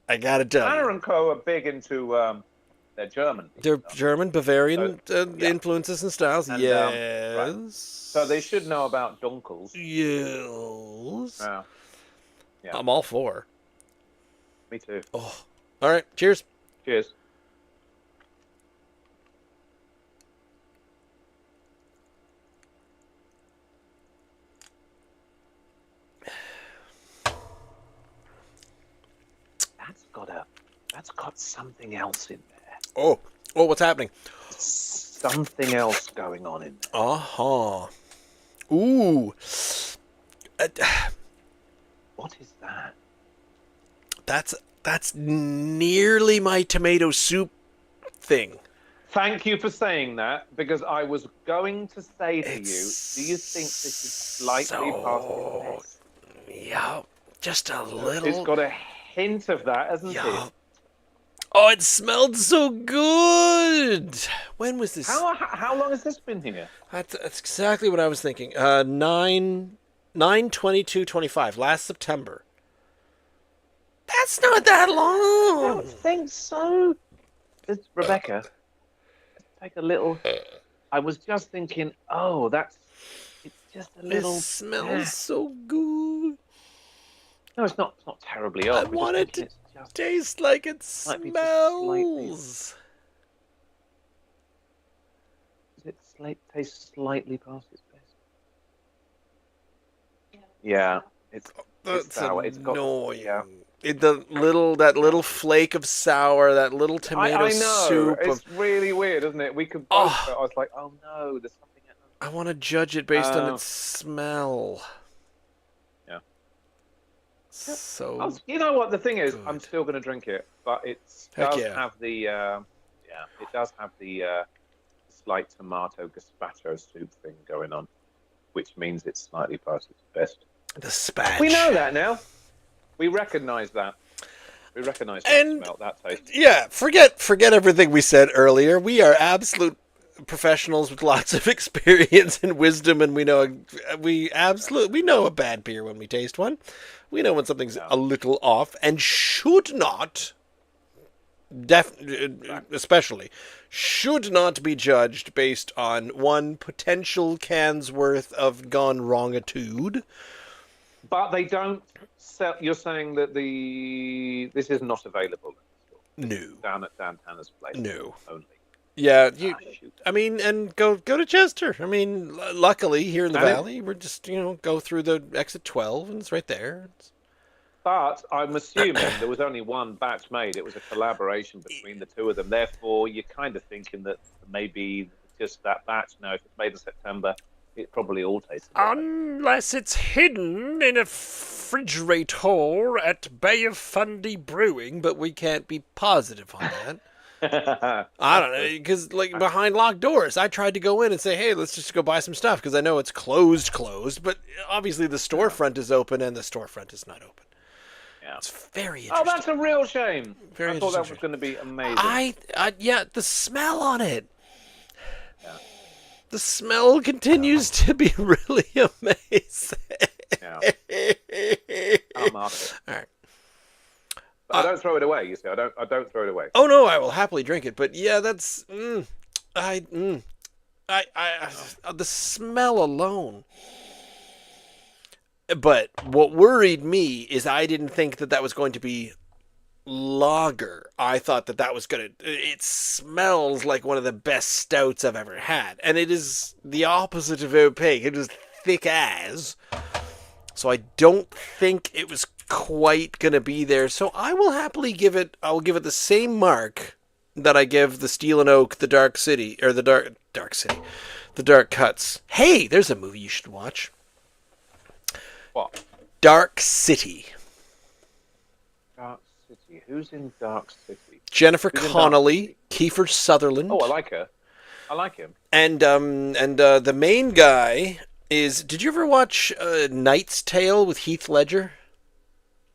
I gotta tell Tanner you, and Co are big into they're German. they're German, Bavarian influences and styles. And, yes. right. So they should know about Dunkels. Yes. Yeah, I'm all for. me too. Oh, all right. Cheers. Cheers. got something else in there. Oh, what's happening? Something else going on in there. Uh-huh. Ooh. What is that? That's nearly my tomato soup thing. Thank you for saying that, because I was going to say to It's you, do you think this is slightly past its best? Yeah, just a little. It's got a hint of that, hasn't Yeah. it? Oh, it smelled so good. When was this? How long has this been here? That's exactly what I was thinking. 9/22/25, last September. That's not that I long. don't think so. Rebecca, take a little. I was just thinking, it's just a It little. smells so good. No, it's not. It's not terribly I old. want it to taste like it Might be just slightly- smells. Does it taste slightly past its best? Yeah, it's That's sour. It's got- annoying. yeah. That little flake of sour, that little tomato I know. soup. It's really weird, isn't it? We could both. I was like, oh no, there's something else. I want to judge it based on its smell. Yeah. So. You know what? The thing is, good. I'm still going to drink it, but it Heck does yeah. have the it does have the slight tomato gazpacho soup thing going on, which means it's slightly past its best. The spatch. We know that now. We recognise that. We recognise that smell, that taste. Yeah, forget everything we said earlier. We are absolute professionals with lots of experience and wisdom, and we know a bad beer when we taste one. We know when something's a little off and should not, especially, should not be judged based on one potential can's worth of gone wrongitude. But they don't sell. You're saying that this is not available in the store. No. Down at Dan Tanner's place. No. Only. Yeah, Shoot. I mean, and go to Chester. I mean, luckily here in the valley, we're just go through the exit 12 and it's right there. But I'm assuming there was only one batch made. It was a collaboration between the two of them. Therefore, you're kind of thinking that maybe just that batch. Now, if it's made in September, it probably all tastes the same. Unless it's hidden in a refrigerator at Bay of Fundy Brewing, but we can't be positive on that. I don't know, because behind locked doors, I tried to go in and say, hey, let's just go buy some stuff, because I know it's closed, but obviously the storefront is open, and the storefront is not open. Yeah. It's very interesting. Oh, that's a real shame. Very I thought that interesting. was going to be amazing. Yeah, the smell on it. Yeah. The smell continues to be really amazing. Yeah. I'll mark it. All right. But I don't throw it away. You see, I don't throw it away. Oh no, I will happily drink it. But yeah, that's the smell alone. But what worried me is I didn't think that was going to be lager. I thought that was going to. It smells like one of the best stouts I've ever had, and it is the opposite of opaque. It is thick as. So I don't think it was quite going to be there. So I will happily give it. I will give it the same mark that I give the Steel and Oak, the Dark City, or the Dark City, the Dark Cuts. Hey, there's a movie you should watch. What? Dark City. Dark City. Who's in Dark City? Jennifer Connelly, Kiefer Sutherland. Oh, I like her. I like him. And the main guy is. Did you ever watch Knight's Tale with Heath Ledger?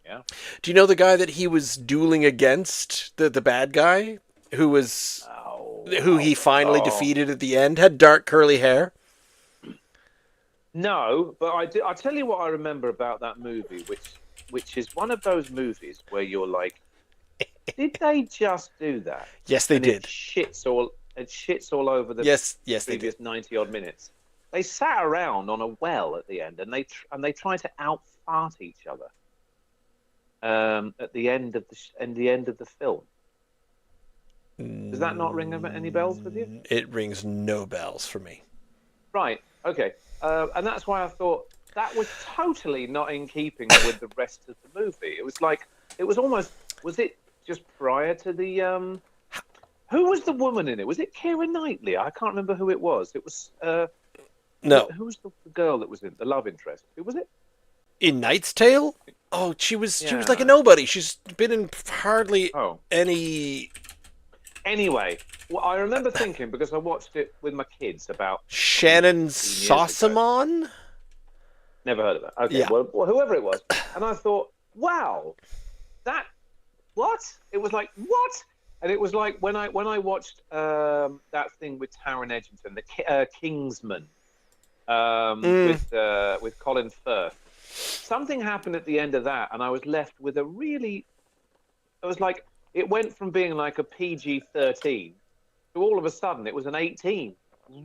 Yeah. Do you know the guy that he was dueling against, the bad guy who was who he finally defeated at the end? Had dark curly hair. No, but I'll tell you what I remember about that movie, which is one of those movies where you're like, did they just do that? Yes, they did. It shits all over the yes, they previous did. 90 odd minutes. They sat around on a well at the end, and they tried to out-fart each other. At the end of the film. Does that not ring any bells with you? It rings no bells for me. Right. Okay. And that's why I thought that was totally not in keeping with the rest of the movie. It was like, it was almost, was it just prior to the who was the woman in it? Was it Keira Knightley? I can't remember who it was. It was No. Who was the girl that was in the love interest? Who was it? In Knight's Tale? Oh, she was Yeah. like a nobody. She's been in hardly Oh. any... Anyway, well, I remember thinking, because I watched it with my kids about... Shannon 15 years ago. Sossamon? Never heard of it. Okay, Yeah. well, whoever it was. And I thought, wow, what? It was like, what? And it was like when I watched that thing with Taron Egerton, the Kingsman, with Colin Firth. Something happened at the end of that, and I was left with a really... It was like, it went from being like a PG-13 to all of a sudden it was an 18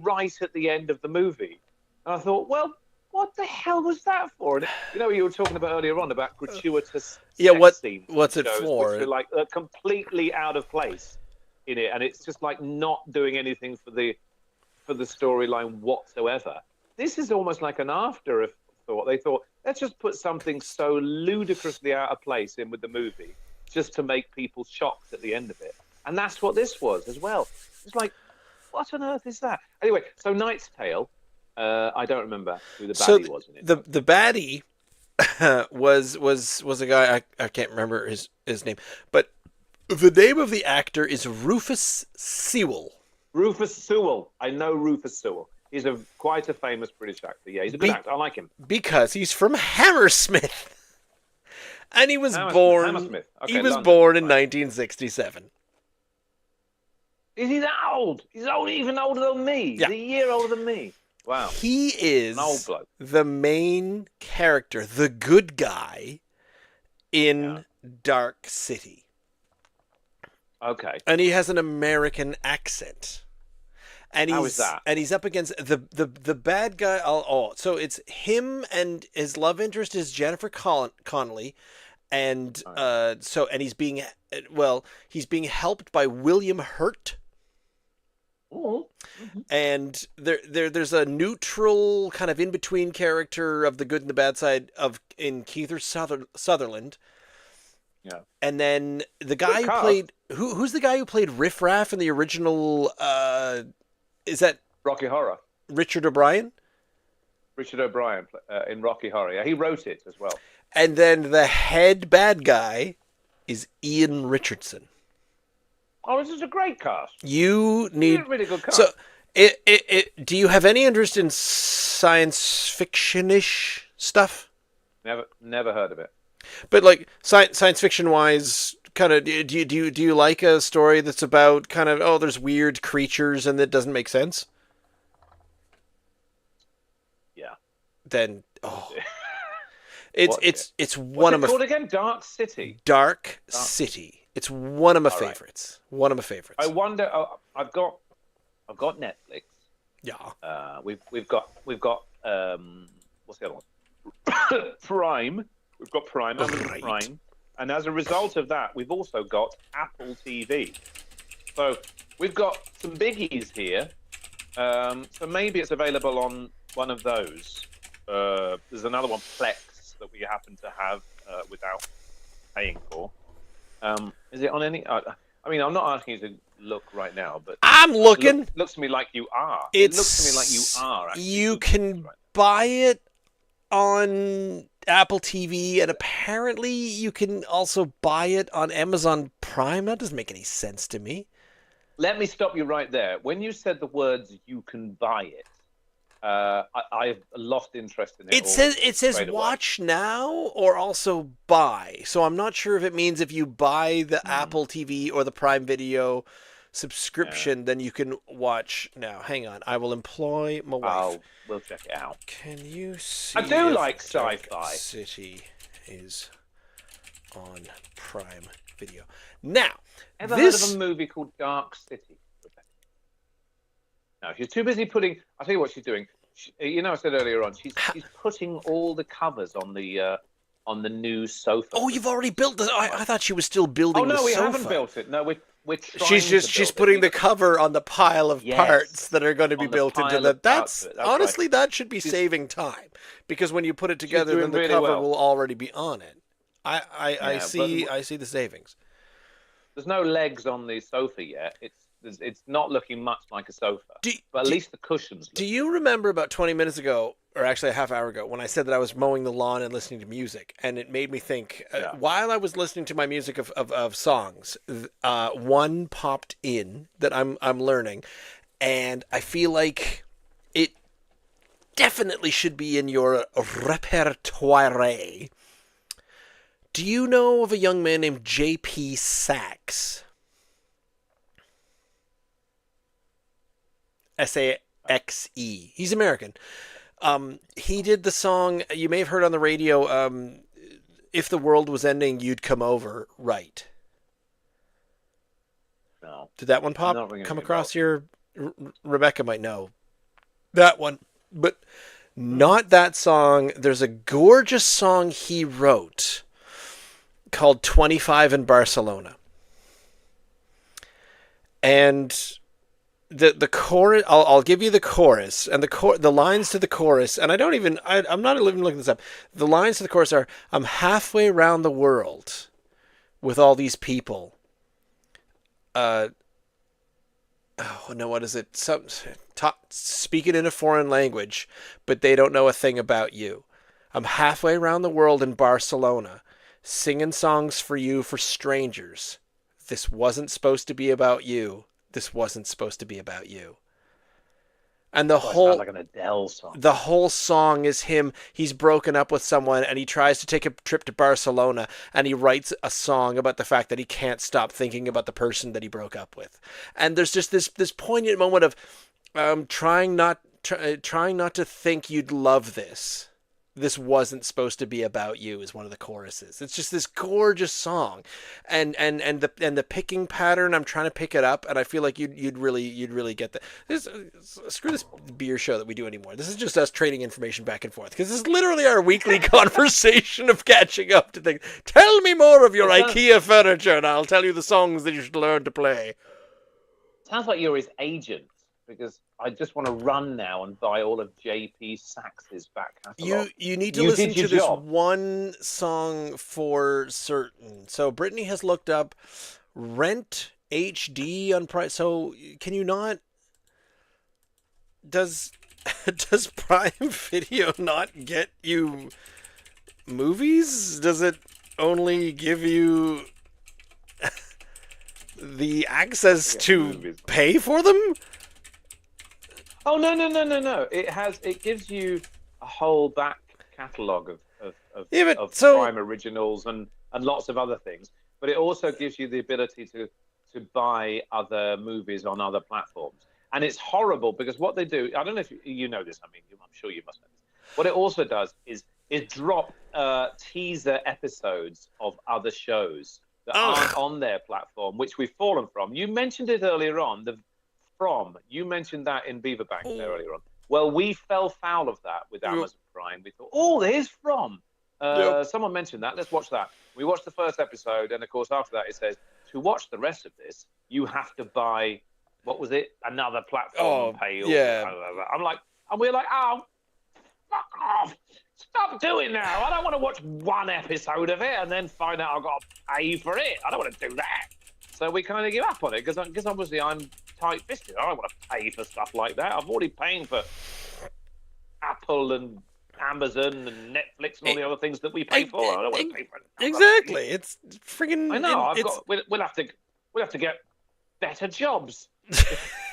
right at the end of the movie. And I thought, well, what the hell was that for? And you know, you were talking about earlier on about gratuitous sex scenes. What's it shows, for? Which are like completely out of place in it, and it's just like not doing anything for the storyline whatsoever. This is almost like an afterthought. They thought, let's just put something so ludicrously out of place in with the movie, just to make people shocked at the end of it. And that's what this was as well. It's like, what on earth is that? Anyway, so Knight's Tale. I don't remember who the baddie was in it. The baddie was a guy, I can't remember his name, but the name of the actor is Rufus Sewell. Rufus Sewell. I know Rufus Sewell. He's quite a famous British actor. Yeah, he's a good actor. I like him. Because he's from Hammersmith. And he was born Hammersmith. Okay, he was London. born in 1967. Is he that old? He's even older than me. Yeah. He's a year older than me. Wow. He is An old bloke. the main character, the good guy in Dark City. Okay. And he has an American accent. And How is that? And he's up against the bad guy. So it's him, and his love interest is Jennifer Connelly, and he's being helped by William Hurt. Oh. And there's a neutral kind of in between character of the good and the bad side in Kiefer Sutherland. Yeah. And then the guy who played who's the guy who played Riff Raff in the original? Is that Rocky Horror? Richard O'Brien? Richard O'Brien in Rocky Horror. Yeah, he wrote it as well. And then the head bad guy is Ian Richardson. Oh, this is a great cast. You need It's a really good cast. So, do you have any interest in science fiction-ish stuff? Never heard of it. But like science fiction wise, kind of, do you like a story that's about kind of there's weird creatures and that doesn't make sense? Yeah. Then it's one What's of it my called again? Dark City. Dark City. It's one of my favorites. One of my favorites. I wonder. I've got Netflix. Yeah. We've got what's the other one? Prime. We've got Prime. Amazon Right. Prime. And as a result of that, we've also got Apple TV. So we've got some biggies here. So maybe it's available on one of those. There's another one, Plex, that we happen to have without paying for. Is it on any? I mean, I'm not asking you to look right now, but I'm looking. It looks to me like you are. It looks to me like you are. Actually You looking can right buy it on Apple TV, and apparently you can also buy it on Amazon Prime. That doesn't make any sense to me. Let me stop you right there. When you said the words "you can buy it," I've lost interest in it. It says watch now or also buy. So I'm not sure if it means if you buy the Apple TV or the Prime Video subscription, then you can watch now. Hang on, I will employ my wife. We'll check it out. Can you see? I do if like Dark sci-fi. City is on Prime Video now. Ever heard of a movie called Dark City? No, she's too busy putting. I'll tell you what she's doing. I said earlier on, she's putting all the covers on the new sofa. Oh, you've already built the. I thought she was still building. Oh no, the we sofa. haven't built it. No, we're trying. She's putting the cover on the pile of parts that are going to be built into the. That's honestly, that should be saving time, because when you put it together, then the cover will already be on it. I see the savings. There's no legs on the sofa yet. It's not looking much like a sofa. But at least the cushions. Do you remember about 20 minutes ago, or actually a half hour ago, when I said that I was mowing the lawn and listening to music, and it made me think, while I was listening to my music of songs, one popped in that I'm learning, and I feel like it definitely should be in your repertoire. Do you know of a young man named J.P. Saxe? S-A-X-E. He's American. He did the song you may have heard on the radio, If the World Was Ending, You'd Come Over, right? No. Did that one come across your... Rebecca might know that one. But not that song. There's a gorgeous song he wrote called 25 in Barcelona. And... The chorus, I'll give you the chorus, and the lines to the chorus, and I'm not even looking this up. The lines to the chorus are, I'm halfway around the world with all these people. Oh no, what is it? Speaking in a foreign language, but they don't know a thing about you. I'm halfway around the world in Barcelona, singing songs for you for strangers. This wasn't supposed to be about you. This wasn't supposed to be about you. And the whole like an Adele song. The whole song is him. He's broken up with someone and he tries to take a trip to Barcelona and he writes a song about the fact that he can't stop thinking about the person that he broke up with. And there's just this poignant moment of trying not to think you'd love this. This wasn't supposed to be about you is one of the choruses. It's just this gorgeous song, and the picking pattern. I'm trying to pick it up, and I feel like you'd really get that. Screw this beer show that we do anymore. This is just us trading information back and forth because this is literally our weekly conversation of catching up to things. Tell me more of your IKEA furniture, and I'll tell you the songs that you should learn to play. Sounds like you're his agent. Because I just want to run now and buy all of J.P. Saxe's back catalogue. You need to listen to this one song for certain. So Brittany has looked up Rent HD on Prime. So can you not? Does Prime Video not get you movies? Does it only give you the access to pay for them? Oh no! It gives you a whole back catalogue of Prime originals and lots of other things. But it also gives you the ability to buy other movies on other platforms. And it's horrible because what they do, I don't know if you know this. I mean, I'm sure you must know this. What it also does is drop teaser episodes of other shows that aren't on their platform, which we've fallen from. You mentioned it earlier on. You mentioned that in Beaverbank earlier on. Well, we fell foul of that with Amazon Prime. We thought, there's From. Someone mentioned that. Let's watch that. We watched the first episode, and of course, after that, it says to watch the rest of this, you have to buy what was it? Another platform pay. I'm like, and we're like, fuck off! Stop doing that! I don't want to watch one episode of it and then find out I've got to pay for it. I don't want to do that. So we kind of give up on it because obviously I'm tight-fisted. I don't want to pay for stuff like that. I'm already paying for Apple and Amazon and Netflix and all the other things that we pay for. I don't want to pay for it. Exactly. It's freaking. I know. We'll have to get better jobs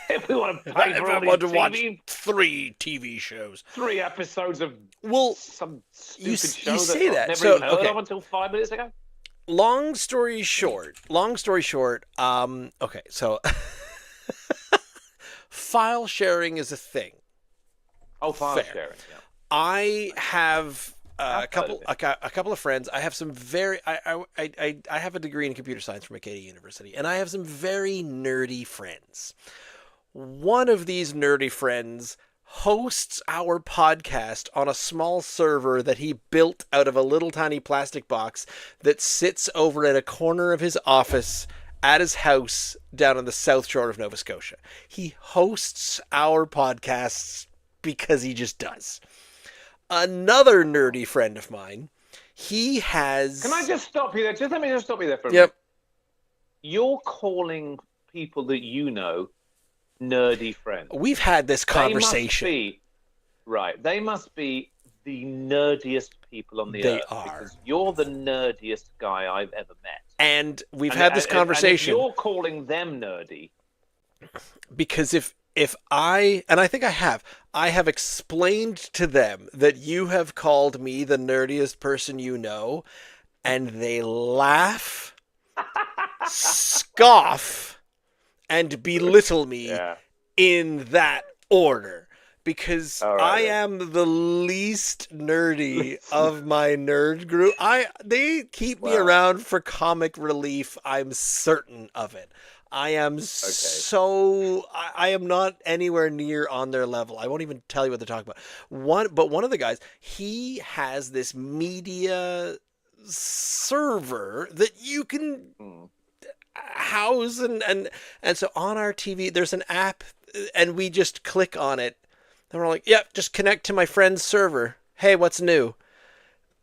if we want to pay for all these TV. Watch 3 TV shows, 3 episodes of some stupid show that I've never even heard of until 5 minutes ago. Long story short, okay, so file sharing is a thing. Oh, file sharing, yeah. I have a couple of friends. I have some I have a degree in computer science from Acadia University, and I have some very nerdy friends. One of these nerdy friends hosts our podcast on a small server that he built out of a little tiny plastic box that sits over at a corner of his office at his house down on the south shore of Nova Scotia. He hosts our podcasts because he just does. Another nerdy friend of mine, he has... Can I just stop you there? Let me just stop you there for a minute. you're calling people that you know nerdy friends. We've had this conversation. They must be the nerdiest people on the They earth. are. Because you're the nerdiest guy I've ever met. And we've had this conversation. And if you're calling them nerdy. Because if I think I have explained to them that you have called me the nerdiest person you know, and they laugh, scoff, and belittle me in that order. Because I am the least nerdy of my nerd group. They keep me around for comic relief. I'm certain of it. I am I am not anywhere near on their level. I won't even tell you what they're talking about. One of the guys, he has this media server that you can house and so on our TV there's an app, and we just click on it. And we're like, yep, just connect to my friend's server. Hey, what's new?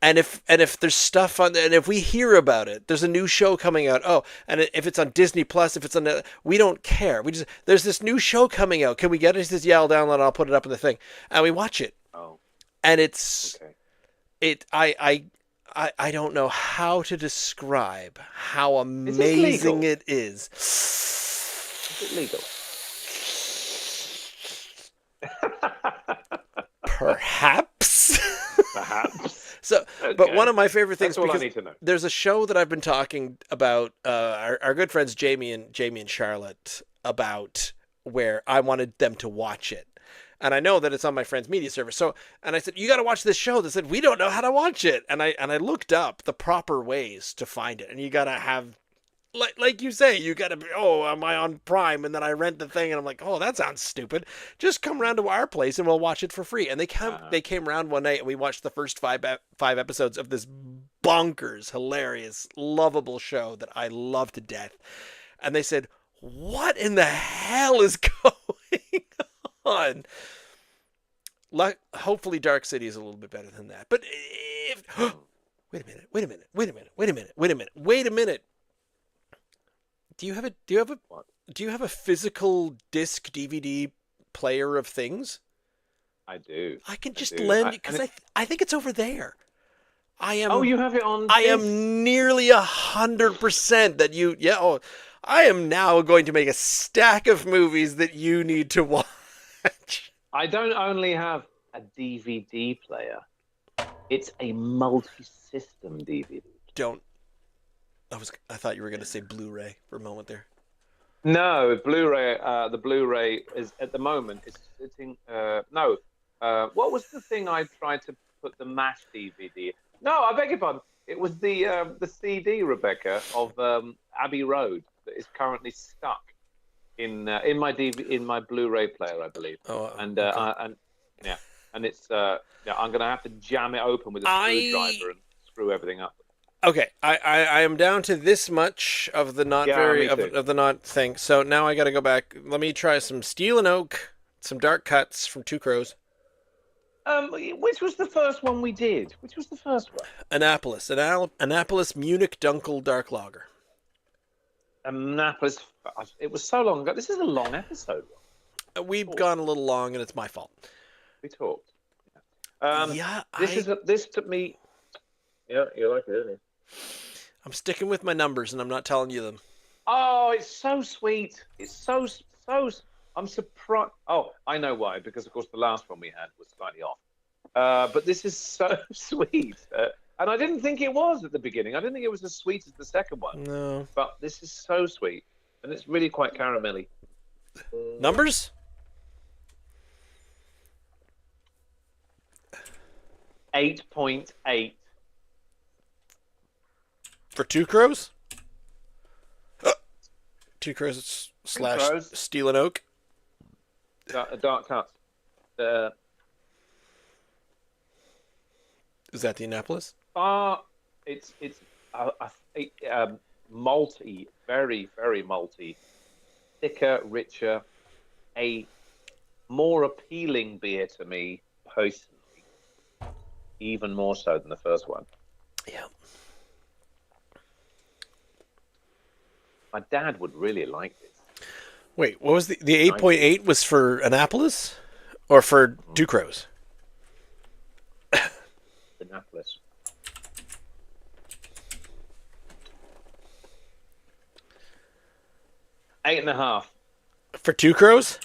And if there's stuff on, and if we hear about it, there's a new show coming out. Oh, and if it's on Disney Plus, if it's on, we don't care. There's this new show coming out. Can we get it? He says, yeah, I'll download it. I'll put it up in the thing, and we watch it. Oh, and it's I don't know how to describe how amazing it is. Is it legal? Perhaps. So, okay. But one of my favorite things, that's all because I need to know. There's a show that I've been talking about, our good friends Jamie and Charlotte, about, where I wanted them to watch it. And I know that it's on my friend's media service. So, and I said, you got to watch this show. They said, we don't know how to watch it. And I looked up the proper ways to find it. And you got to have, like you say, you got to be, am I on Prime? And then I rent the thing, and I'm like, that sounds stupid. Just come around to our place and we'll watch it for free. And they came around one night, and we watched the first five episodes of this bonkers, hilarious, lovable show that I love to death. And they said, what in the hell is going on? Hopefully Dark City is a little bit better than that. But wait a minute. Do you have a physical disc DVD player of things? I do. I can just lend, because I think it's over there. You have it on. I am nearly 100% that you. Yeah. I am now going to make a stack of movies that you need to watch. I don't only have a DVD player. It's a multi-system DVD. I thought you were going to say Blu-ray for a moment there. No, Blu-ray. The Blu-ray is at the moment. It's sitting. What was the thing I tried to put the MASH DVD? No, I beg your pardon. It was the CD, Rebecca, of Abbey Road that is currently stuck in my Blu-ray player, I believe. And it's I'm going to have to jam it open with a screwdriver and screw everything up. Okay, I am down to this much of the of the not thing. So now I got to go back. Let me try some Steel and Oak, some Dark Cuts from Two Crows. Which was the first one we did? Which was the first one? Annapolis Munich Dunkel Dark Lager. Annapolis. It was so long ago. This is a long episode. We've gone a little long, and it's my fault. We talked. This took me. Yeah, you like it, isn't it? I'm sticking with my numbers, and I'm not telling you them. Oh, it's so sweet. It's so. I'm surprised. Oh, I know why. Because of course the last one we had was slightly off. But this is so sweet, and I didn't think it was at the beginning. I didn't think it was as sweet as the second one. No. But this is so sweet, and it's really quite caramelly. Numbers? 8.8. For Two Crows? Two Crows / Steel and Oak? Dark Cuts. Is that the Annapolis? It's malty, very, very malty. Thicker, richer, a more appealing beer to me personally, even more so than the first one. Yeah. My dad would really like this. Wait, what was the 8.8 was for Annapolis or for Ducros? Annapolis. Eight and a half. For Ducros?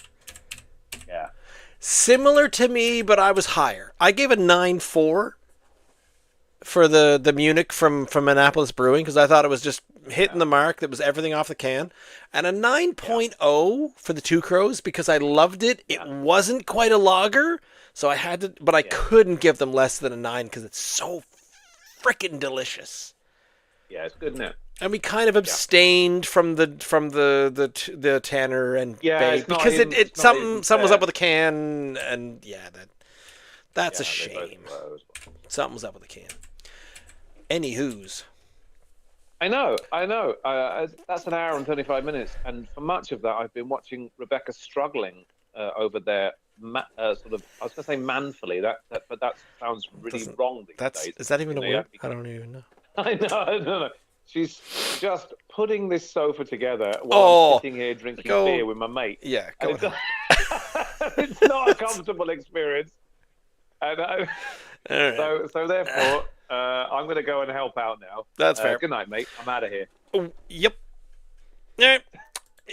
Yeah. Similar to me, but I was higher. I gave a 9.4 for the Munich from Annapolis Brewing because I thought it was just hitting the mark. That was everything off the can. And a 9.0 for the Two Crows because I loved it. It wasn't quite a lager, so I had to, but I couldn't give them less than a 9 because it's so freaking delicious. Yeah, it's good, isn't it? And we kind of abstained from the Tanner and Bay because something was up with the can, and that's a shame. Something was up with the can. Anywho's. I know. That's an hour and 25 minutes, and for much of that, I've been watching Rebecca struggling over there. Sort of, I was going to say manfully. But that sounds really wrong these days. Is that even a word? I don't even know. I know. She's just putting this sofa together while I'm sitting here drinking beer with my mate. Yeah, it's not a comfortable experience. And so therefore, I'm going to go and help out now. That's fair. Good night, mate. I'm out of here. Oh, yep. All right.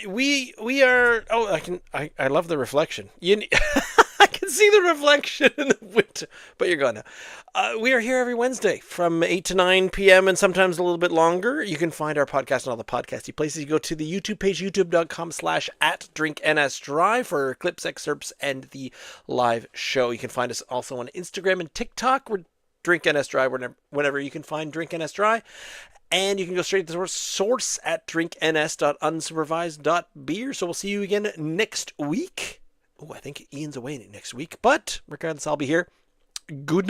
We are. Oh, I love the reflection. I can see the reflection in the window, but you're gone now. We are here every Wednesday from 8 to 9 p.m. and sometimes a little bit longer. You can find our podcast on all the podcasty places. You go to the YouTube page, youtube.com/@drinknsdry for clips, excerpts, and the live show. You can find us also on Instagram and TikTok. We're drinknsdry whenever you can find drinknsdry. And you can go straight to the source at drinkns.unsupervised.beer. So we'll see you again next week. Oh, I think Ian's away next week. But regardless, I'll be here. Good night.